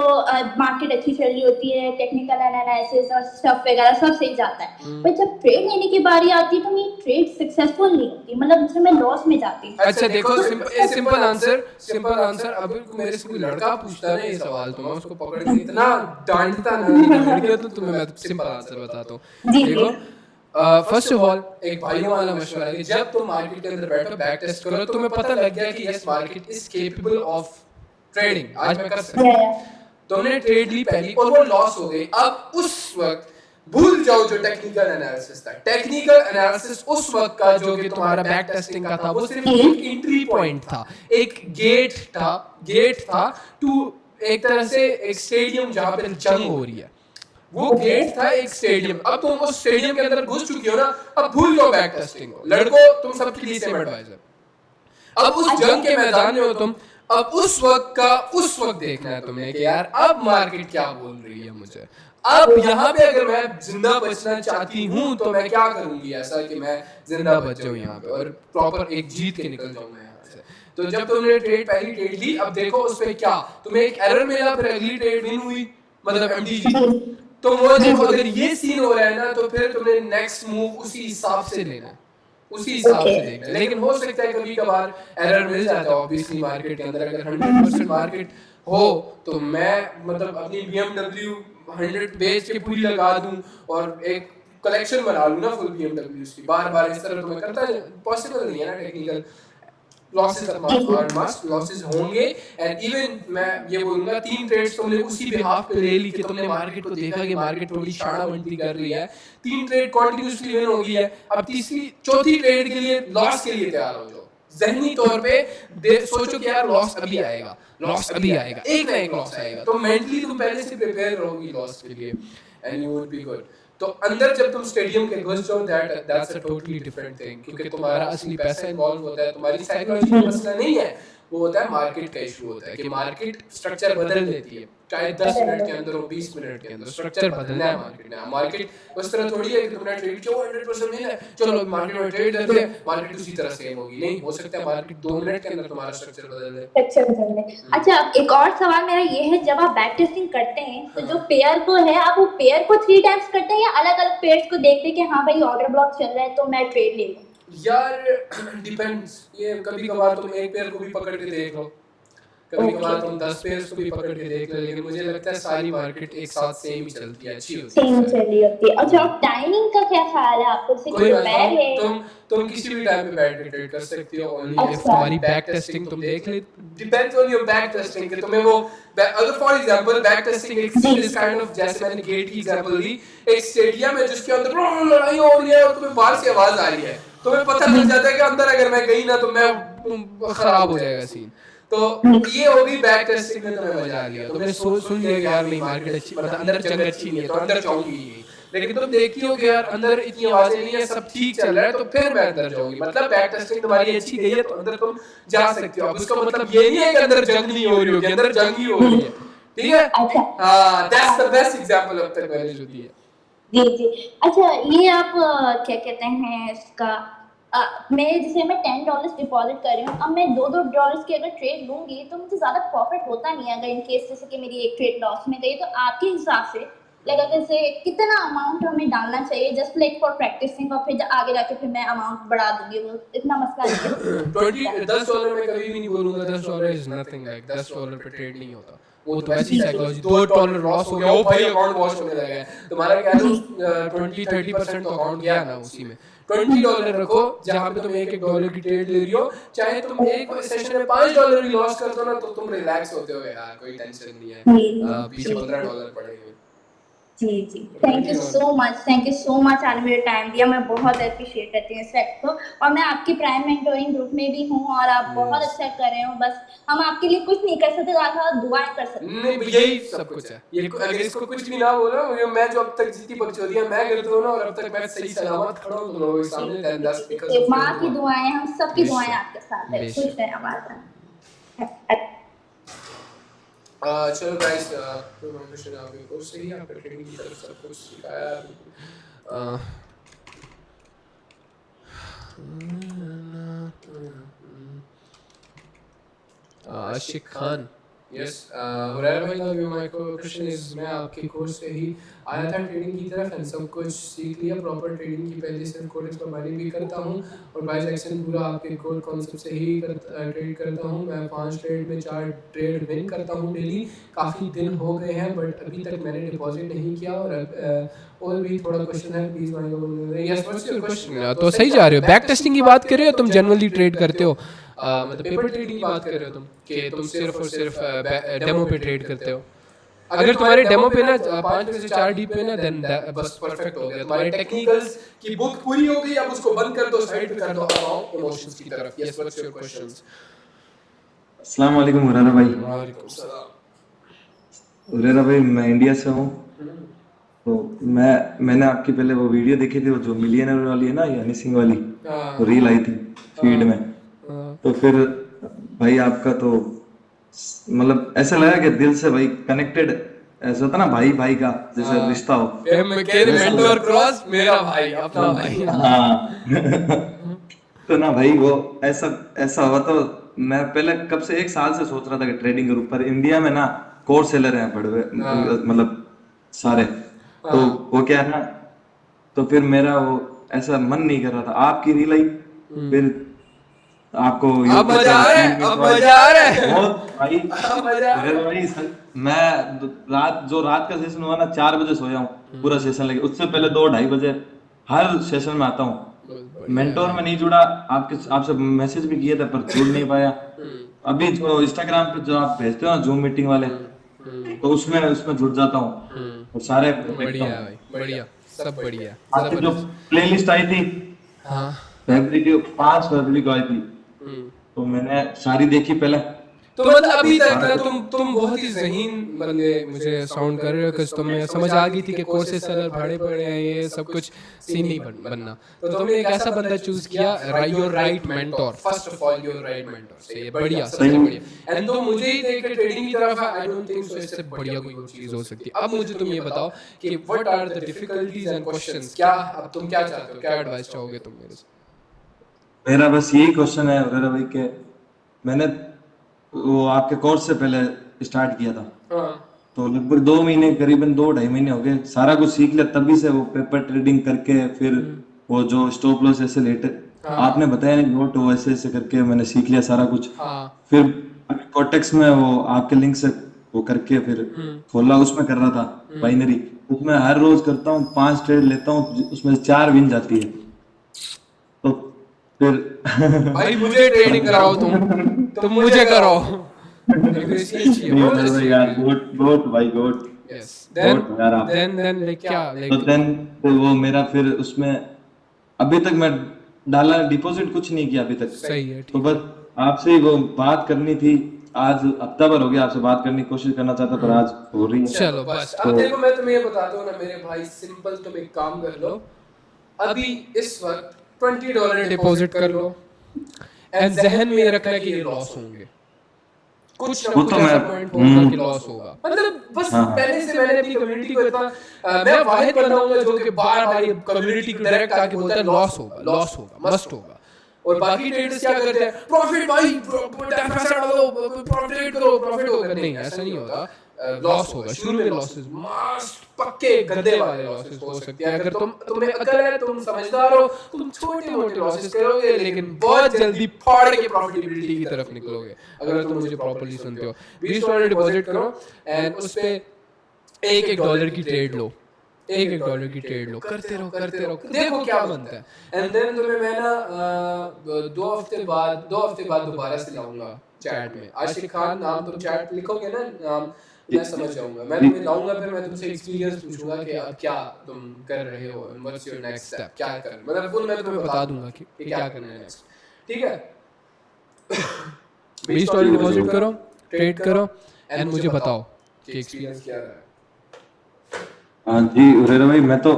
मार्केट अच्छी चल रही होती है, टेक्निकल एनालिसिस और स्टफ वगैरह सब सही जाता है, पर जब ट्रेड लेने की बारी आती है तो मेरी ट्रेड सक्सेसफुल नहीं होती, मतलब उसमें मैं लॉस में जाती हूँ। अच्छा देखो, सिंपल आंसर। अब मेरे से कोई लड़का पूछता है ना ये सवाल, तो मैं उसको पकड़ के इतना डांटता ना, लड़के तो तुम्हें मैं सिंपल आंसर बताता हूँ। देखो फर्स्ट ऑफ ऑल एक भाइयों वाला मशवरा है कि जब तुम मार्केट के अंदर बैठो, बैक टेस्ट करो, तुम्हें पता लग गया कि yes market is capable of trading, आज मैं कर सकता हूँ, तुमने ट्रेड ली पहली और वो लॉस हो गई। अब उस वक्त भूल जाओ जो टेक्निकल एनालिसिस था, टेक्निकल एनालिसिस उस वक्त का जो कि तुम्हारा बैक टेस्टिंग का था, वो सिर्फ एक एंट्री पॉइंट था, एक गेट था टू एक तरह से एक स्टेडियम जहाँ पे जंग हो रही है, वो गेट था एक स्टेडियम। अब तुम उस स्टेडियम के अंदर घुस चुकी हो ना, अब भूल जाओ बैक टेस्टिंग को, लड़को तुम सबके लिए सेम एडवाइजर, अब उस जंग के मैदान में हो तुम, अब उस वक्त देखना है तुमने कि यार अब मार्केट क्या बोल रही है मुझे, अब यहाँ पे अगर मैं जिंदा बचना चाहती हूँ तो मैं क्या करूंगी ऐसा कि मैं जिंदा बच जाऊँ यहाँ पे और प्रॉपर एक जीत के निकल जाऊँ मैं यहाँ से। तो जब तुमने पहली ट्रेड ली, अब देखो उस पे क्या तुम्हें एक एरर मिला, फिर अगली ट्रेड विन हुई, मतलब MTG। तो वो देखो अगर ये सीन हो रहा है ना, तो फिर तुम्हें नेक्स्ट मूव उसी हिसाब से लेना है, उसी हिसाब से देखना है। लेकिन हो सकता है कभी कभार एरर मिल जाता है ऑब्वियसली मार्केट के अंदर, अगर 100% मार्केट हो तो मैं मतलब अपनी BMW 100 बेच के पूरी लगा दूं और एक कलेक्शन बना लूं ना फुल BMWs की, बार इस तरह तो मैं करता पॉसिबल नहीं है ना, टेक्निकल लॉसेस होंगे। एंड इवन मैं ये बोलूंगा 3 ट्रेड्स तुमने उसी बिहाफ पे ले ली कि तुमने मार्केट को देखा कि मार्केट थोड़ी शाना मंडी कर रही है, 3 ट्रेड कंटिन्यूअसली विन हो गई है, अब चौथी ट्रेड के लिए लॉस के लिए तैयार हो जाओ, ज़हनी तौर पे सोचो कि यार लॉस अभी आएगा, एक ना एक लॉस आएगा, तो मेंटली तुम पहले से प्रिपेयर रहोगी लॉस के लिए and you would be good. तो अंदर जब तुम स्टेडियम के घुस जाओ, that's a totally different thing, क्योंकि तुम्हारा असली पैसा इन्वॉल्व होता है, तुम्हारी साइकोलॉजी का मसला नहीं है, वो होता है मार्केट का इशू होता है कि मार्केट स्ट्रक्चर बदल देती है, चाहे 10 मिनट के अंदर हो 20 मिनट के अंदर स्ट्रक्चर बदलना है मार्केट में। मार्केट उस तरह थोड़ी है कि तुमने ट्रेड किया 100% मिल है, चलो मार्केट में ट्रेड करते हैं, मार्केट उसी तरह सेम होगी, नहीं हो सकता है मार्केट 2 मिनट के अंदर तुम्हारा स्ट्रक्चर बदल दे। अच्छा एक और सवाल मेरा ये है, जब आप बैक टेस्टिंग करते हैं तो जो पेयर को है, आप वो पेयर को 3 टाइम्स करते हैं या अलग अलग पेयर्स को देखते हैं कि हाँ भाई ऑर्डर ब्लॉक चल रहा है तो मैं ट्रेड ले लूं? यार डिपेंड्स, ये कभी कभार तुम एक पेयर को भी पकड़ के देख लो, कभी कभार तुम 10 पेयर्स को भी पकड़ के देख लो, लेकिन मुझे लगता है सारी मार्केट एक साथ सेम ही चलती है, अच्छी होती है, सेम चली होती है। अच्छा और टाइमिंग का क्या ख्याल है आपको? कोई बात नहीं, तुम किसी भी टाइम पे बैठ के ट्रेड कर सकती हो, ओनली इफ तुम्हारी बैक टेस्टिंग तुम देख ले, depends on your back testing कि तुम्हें वो, अगर फॉर एग्जांपल बैक टेस्टिंग एक इस काइंड ऑफ, जैसे मैंने गेट की एग्जांपल दी, एक स्टेडियम है जिसके अंदर लड़ाई हो रही है और तुम्हें बाहर से आवाज आ रही है, तुम्हें पता चल जाता है कि अंदर अगर मैं गई ना तो मैं खराब हो जाएगा सीन। तो ये होगी बैक टेस्टिंग में तुम्हें मजा आ लिया, तुमने सुन लिया कि यार नहीं मार्केट अच्छी, मतलब अंदर जंग अच्छी नहीं है तो अंदर जाऊंगी नहीं, लेकिन तुम देखती हो कि यार अंदर इतनी आवाजें नहीं है, सब ठीक चल रहा है, तो फिर मैं अंदर जाऊंगी। मतलब बैक टेस्टिंग तुम्हारी अच्छी गई है तो अंदर तुम जा सकती हो। अब उसका मतलब ये नहीं है कि अंदर जंग नहीं हो रही होगी, अंदर जंग ही हो रही है, ठीक है। हाँ, दैट्स द बेस्ट एग्जांपल अब तक मैंने जो दी है। जी। अच्छा, ये आप क्या कहते हैं इसका, मैं जैसे मैं $10 डिपॉजिट कर रही हूँ, अब मैं $2 की अगर ट्रेड लूंगी तो मुझे ज़्यादा प्रॉफिट होता नहीं है अगर इन केस जैसे कि मेरी एक ट्रेड लॉस में गई, तो आपके हिसाब से लाइक अगर से कितना अमाउंट हमें डालना चाहिए जस्ट लाइक फॉर प्रैक्टिसिंग, और फिर आगे जाके फिर मैं अमाउंट बढ़ा दूंगी, वो इतना मसला नहीं है। $10 में कभी भी नहीं बोलूंगा $10 इज नथिंग, लाइक $10 पे ट्रेड नहीं होता, वो तो ऐसी साइकोलॉजी। $2 लॉस हो गया, ओ भाई अकाउंट वॉश होने लगा है तुम्हारा, क्या 20-30% तो अकाउंट गया ना उसी में। $20 रखो जहाँ पे तुम $1 की ट्रेड ले रही हो, चाहे तुम एक सेशन में $5 भी लॉस कर दो ना तो तुम रिलैक्स होते हो यार, कोई टेंशन नहीं है, पीछे $15 पड़ेंगे। जी थैंक यू सो मच आपने मेरा टाइम दिया, मैं बहुत अप्रिशिएट करती हूँ इस फैक्ट को, और मैं आपकी प्राइम मेंटोरिंग ग्रुप में भी हूँ और आप बहुत अच्छा कर रहे हो, बस हम आपके लिए कुछ नहीं कर सकते, आप दुआएं कर सकते हैं। नहीं, यही सब कुछ है। ये अगर इसको कुछ भी ना बोलो, मैं जो अब तक जीती बकचोदियां मैं करता हूँ ना, और अब तक मैं सही सलामत खड़ा हूँ तुम लोगों के सामने, then that's because of माँ की दुआएं, हम सबकी दुआएं आपके साथ है, खुश रहें हमारे साथ। चलो गाइस, क्वेश्चन आपके कोर्स से ही आपने ट्रेनिंग की तरफ सब कुछ सिखाया। आशिक खान, यस, हुरैरा भाई का माय क्वेश्चन इज, मैं आपके कोर्स से ही आया था ट्रेडिंग की तरफ एंड सब कुछ सीख लिया प्रॉपर ट्रेडिंग की, पहले से कोर्स पर माइनिंग भी करता हूँ और बाय सेक्शन पूरा आपके कोर कॉन्सेप्ट से ही ट्रेड करता हूँ। मैं 5 ट्रेड में 4 ट्रेड विन करता हूँ डेली, काफ़ी दिन हो गए हैं बट अभी तक मैंने डिपॉजिट नहीं किया, और भी थोड़ा क्वेश्चन है please my. Yes, what's your question? तो सही जा रहे हो, बैक टेस्टिंग की बात कर रहे हो तुम, जनरली ट्रेड करते हो, मतलब पेपर ट्रेडिंग की बात कर रहे हो तुम, कि तुम सिर्फ और सिर्फ डेमो पे ट्रेड करते हो। अगर तुम्हारे डेमो पे ना 5 में से 4 डीप पे ना, देन बस परफेक्ट हो गया, तुम्हारे टेक्निकल्स की बुक पूरी हो गई, अब उसको बंद कर दो, साइड पे कर दो, अब इमोशंस की तरफ। Yes, what's your questions? अस्सलाम वालेकुम हुरैरा भाई। वालेकुम सलाम। हुरैरा भाई, मैं इंडिया से हूँ, तो मैंने आपकी पहले वो वीडियो देखी थी, वो जो मिलियनर वाली है ना, यानी सिंह वाली, तो रील आई थी फीड में, तो फिर भाई आपका तो मतलब ऐसा लगा कि दिल से भाई कनेक्टेड, ऐसा होता ना भाई का जैसे रिश्ता हो, मेंटोर क्रॉस, मेरा भाई, अपना भाई। हाँ तो ना भाई वो ऐसा हुआ, तो मैं पहले कब से 1 साल से सोच रहा था कि ट्रेडिंग करूं, पर इंडिया में ना कोर सेलर हैं बड़े, मतलब सारे, तो वो क्या है ना, तो फिर मेरा वो ऐसा मन नहीं कर रहा था, आपकी रील आई, फिर आपको अब मजा आ रहा है बहुत भाई, भाई मैं रात का सेशन हुआ ना, 4 बजे सोया हूँ पूरा सेशन लेके, उससे पहले 2-2:30 बजे हर सेशन में आता हूँ। मेंटोर में नहीं जुड़ा, आपसे मैसेज भी किए थे पर जुड़ नहीं पाया। अभी जो इंस्टाग्राम पे जो आप भेजते हो ना जूम मीटिंग वाले, तो उसमें जुड़ जाता हूँ और सारे बढ़िया भाई, बढ़िया, सब बढ़िया। आपकी जो प्लेलिस्ट आई थी, हाँ, फरवरी की 5 फरवरी को आई थी, तो मैंने सारी देखी पहले, तो मतलब अभी तक ना तुम बहुत ही ज़हीन बंदे मुझे साउंड कर रहे हो, कि तुम्हें समझ आ गई थी कि कोर्सेस सेलर भाड़े पड़े हैं, ये सब कुछ सीन नहीं बनना, तो तुमने एक ऐसा बंदा चूज किया, your right mentor, first of all your right mentor से, ये बढ़िया, सबसे बढ़िया। एंड तो मुझे ही देख के ट्रेडिंग की तरफ, आई डोंट थिंक सो इससे बढ़िया कोई और चीज हो सकती है। अब मुझे तुम ये बताओ कि what are the difficulties and questions, क्या अब तुम क्या चाहते हो, क्या एडवाइस चाहोगे तुम मेरे से? मेरा बस यही क्वेश्चन है वगैरह भाई, के मैंने वो आपके कोर्स से पहले स्टार्ट किया था, तो लगभग 2 महीने, करीबन 2-2.5 महीने हो गए, सारा कुछ सीख लिया, तभी से वो पेपर ट्रेडिंग करके, फिर वो जो स्टॉप लॉस ऐसे लेट आपने बताया नहीं, नोट वो ऐसे करके मैंने सीख लिया सारा कुछ। फिर कोटेक्स में वो आपके लिंक से वो करके फिर खोला, उसमें कर रहा था बाइनरी, उसमें हर रोज करता हूँ, 5 ट्रेड लेता हूँ, उसमें 4 विन जाती है, तो फिर भाई मुझे ट्रेडिंग कराओ, तुम मुझे कराओ। गोट भाई, गोट। Yes. Then like क्या, तो वो मेरा फिर उसमें अभी तक मैं डाला, डिपॉजिट कुछ नहीं किया अभी तक। सही है, तो बस आपसे ही वो बात करनी थी, आज हफ्ता भर हो गया आपसे बात करने की कोशिश करना चाहता पर आज हो रही है। चलो बस अब देखो मैं तुम्हें ये बताता हूँ ना मेरे भाई, सिंपल तुम एक काम कर लो, अभी इस वक्त $20 डिपॉजिट कर लो एंड जहन में रखना कि ये लॉस होंगे, कुछ ना वो कुछ तो ऐसा मैं- पॉइंट होगा कि लॉस होगा। मतलब बस पहले से मैंने अपनी कम्युनिटी को इतना मैं वाहिद बंदा हूँ जो कि बार बार ये कम्युनिटी को डायरेक्ट आके बोलता है लॉस होगा, लॉस होगा, मस्ट होगा। और बाकी ट्रेडर्स क्या करते हैं, प्रॉफिट भाई 10% डालो, प्रॉफिट करो, प्रॉफिट होगा। नहीं, ऐसा नहीं होगा, लॉस होगा। शुरू में लॉसेस मस्त पक्के गंदे वाले लॉसेस हो सकते हैं। अगर तुम्हें अकल है, तुम समझदार हो, तुम छोटे मोटे लॉसेस करोगे लेकिन बहुत जल्दी फाड़ के प्रॉफिटेबिलिटी की तरफ निकलोगे अगर तुम मुझे प्रॉपर्ली सुनते हो। $20 डिपॉजिट करो एंड उस पे $1 की ट्रेड लो, $1 की ट्रेड लो, करते रहो, देखो क्या बनता है। एंड देन तुम्हें मैं ना 2 हफ्ते बाद दोबारा से लाऊंगा चैट में। आशिक खान नाम तुम चैट लिखोगे ना, नाम मैं समझ जाऊंगा। मैं तुम्हें लाऊंगा, फिर मैं तुमसे एक्सपीरियंस पूछूंगा कि अब क्या तुम कर रहे हो, व्हाट्स योर नेक्स्ट स्टेप, क्या कर, मतलब फुल मैं तुम्हें बता दूंगा कि क्या करना है नेक्स्ट। ठीक है, $20 डिपॉजिट करो, ट्रेड करो एंड मुझे बताओ कि एक्सपीरियंस क्या रहा है। हाँ जी हुरैरा भाई, मैं तो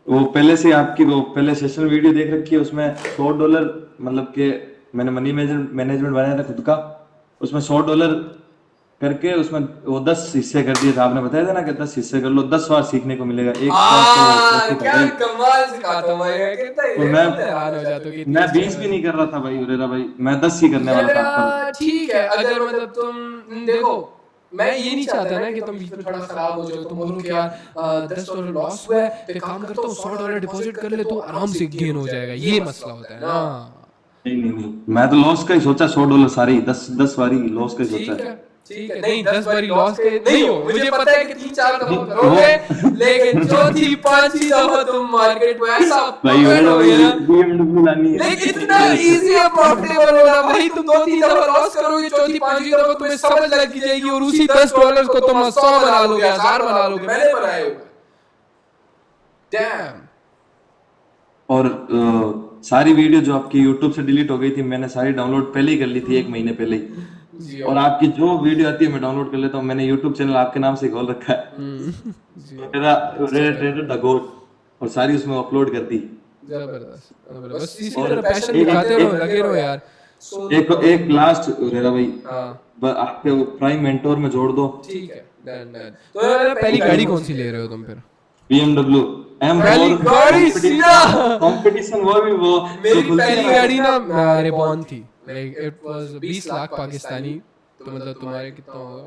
वो पहले से आपकी वो पहले सेशन वीडियो देख रखी है, उसमें $100 मतलब कि मैंने मनी मैनेजमेंट बनाया था खुद का, उसमें $100 करके उसमें वो 10 हिस्से कर दिए थे। आपने बताया था ना कि 10 हिस्से कर लो, 10 बार सीखने को मिलेगा। एक क्या कमाल सिखाता हूँ भाई, कितना तो मैं हैरान हो जाता हूँ कि 20 भी नहीं कर रहा था भाई हुरैरा भाई, मैं 10 ही करने वाला था। यार ठीक है, अगर मतलब तुम देखो, मैं ये नहीं चाहता ना कि तुम बीच में थोड़ा खराब हो जाओ, तुम बोलो कि यार $10 लॉस हुआ है, तो काम करता हूँ $100 डिपॉजिट कर ले तो आराम से गेन हो जाएगा। ये मसला होता है ना। नहीं, मैं तो लॉस का ही सोचा, $100 सारे ही 10 बारी लॉस का ही सोचा है। ठीक है, नहीं 10 बारी लॉस के नहीं हो, मुझे पता है कि 3-4 दफा करोगे, लेकिन चौथी 5वीं दफा तुम मार्केट में ऐसा भाई पकड़ोगे ना, BMW लानी है। लेकिन इतना इजी है प्रॉफिटेबल होना भाई। तुम 2-3 दफा लॉस करोगे, चौथी 5वीं दफा तुम्हें समझ लग जाएगी और उसी $10 को तुम 100 बना लोगे, 1000 बना लोगे। मैंने बनाए हुए डैम। और सारी वीडियो जो आपकी YouTube से डिलीट हो गई थी, मैंने सारी डाउनलोड पहले ही कर ली थी, 1 महीने पहले ही। और आपकी जो वीडियो आती है मैं डाउनलोड कर लेता हूँ। मैंने YouTube चैनल आपके नाम से खोल रखा है, मेरा ट्रेडर द गोट, और सारी उसमें अपलोड कर दी। जबरदस्त, बस इसी तरह पैशन दिखाते रहो, लगे रहो यार। एक लास्ट हुरैरा भाई, आपके प्राइम मेंटोर में जोड़ दो। ठीक है, डन। तो पहली गाड़ी कौन सी ले रहे हो तुम फिर? BMW पहली गाड़ी सीधा कंपटीशन, वो भी वो मेरी पहली गाड़ी ना रिबॉन थी। Like it was 20 lakh Pakistani, तो मतलब तुम्हारे कितना होगा?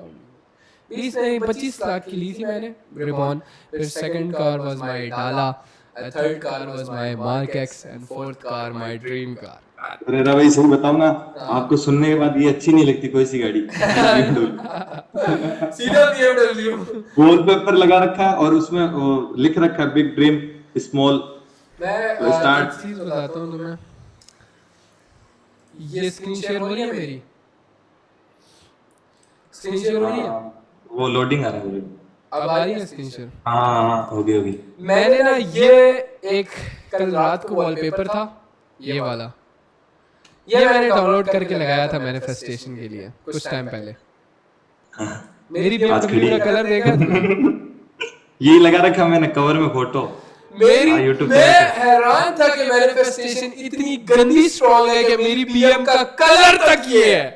20 नहीं 25 लाख की ली थी मैंने रिबॉन। फिर सेकंड कार वाज माय डाला, third car was my Mark X and fourth car my dream car. Hurairah भाई सही बताऊं ना, आपको सुनने के बाद ये अच्छी नहीं लगती कोई सी गाड़ी। सीधा BMW वॉलपेपर लगा रखा है और उसमें लिख रखा है बिग ड्रीम स्मॉल मैं स्टार्ट। एक चीज बताता हूँ तुम्हें, ये स्क्रीन शेयर हो रही है मेरी? स्क्रीन शेयर हो रही है? वो लोडिंग आ रहा है। अब आ रही है स्क्रीन शेयर? हाँ होगी। मैंने ना ये एक कल रात को वॉलपेपर था, ये वाला, ये मैंने डाउनलोड करके लगाया था मैनिफेस्टेशन के लिए कुछ टाइम पहले। मेरी BMW का कलर देखा ये लगा रखा मैंने कवर में फोटो मेरी। मैं हैरान था कि मैनिफेस्टेशन इतनी गंदी स्ट्रॉन्ग है कि मेरी BM का कलर तक ये है।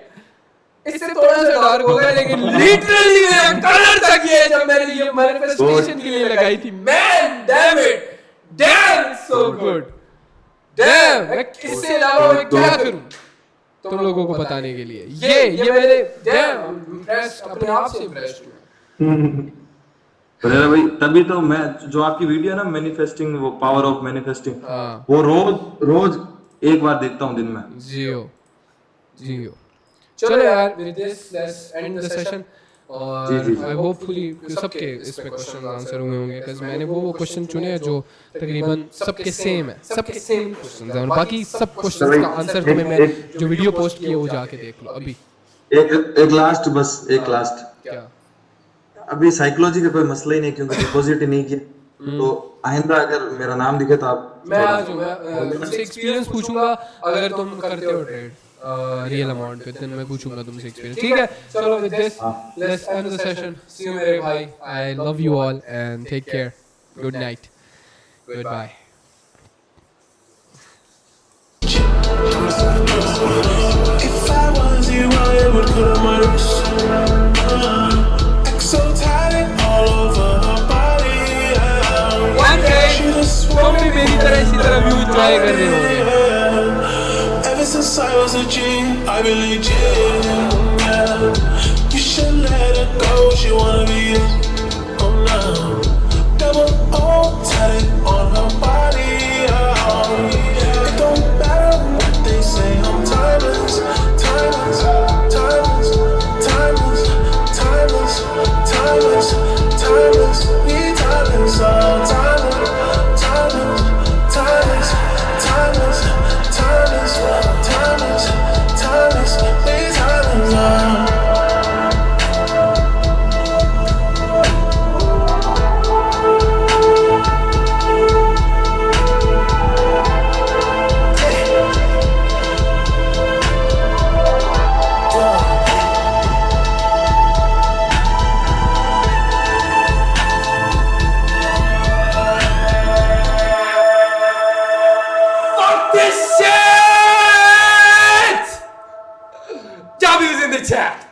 इससे थोड़ा सा डार्क होगा लेकिन लिटरली मेरा कलर तक ये है जब मैंने ये मैनिफेस्टेशन के लिए लगाई थी। Man damn it, dam so good, dam. मैं इससे अलावा मैं क्या करूं तुम लोगों को बताने के लिए? ये मेरे डैम इम्प्रेस्ड, अपने आप से इम्प्रेस्ड हूं। हुरैरा भाई तभी तो मैं जो आपकी वीडियो है ना मैनिफेस्टिंग, वो पावर ऑफ मैनिफेस्टिंग, वो रोज एक बार देखता हूँ दिन में। जियो। चलो यार, with this let's end the session. और आई होपफुली सबके इस पे क्वेश्चन आंसर हुए होंगे, बिकॉज़ मैंने वो क्वेश्चन चुने हैं जो तकरीबन सबके सेम है, सबके सेम क्वेश्चंस हैं, और बाकी सब क्वेश्चंस का आंसर तुम्हें मैं जो वीडियो पोस्ट किए वो जाके देख लो। अभी एक लास्ट, बस एक लास्ट, क्या? अभी साइकोलॉजी का कोई मसला ही नहीं, क्योंकि डिपॉजिट ही नहीं किया। तो आइंदा अगर मेरा नाम दिखे तो आप मैं आ जाऊँ, मैं तुमसे एक्सपीरियंस पूछूंगा अगर तुम करते हो ट्रेड रियल अमाउंट पे, then मैं पूछूंगा तुमसे एक्सपीरियंस, ठीक है? चलो with this let's end the session. See you मेरे भाई, I love you all and take care, good night, goodbye. If I was you, I would cut my wrist. Exotic all over her body. One day तुम भी मेरी तरह इसी तरह view enjoy कर रहे होगे। Ever since I was a G, I believed you. You should let her go. She wanna be it. Oh no, double O tatted on her body. It don't matter what they say. I'm timeless, timeless, timeless, timeless, timeless, timeless, timeless. We timeless, timeless, timeless, timeless, timeless, timeless, timeless, timeless. We timeless. This shit! Javi is in the chat.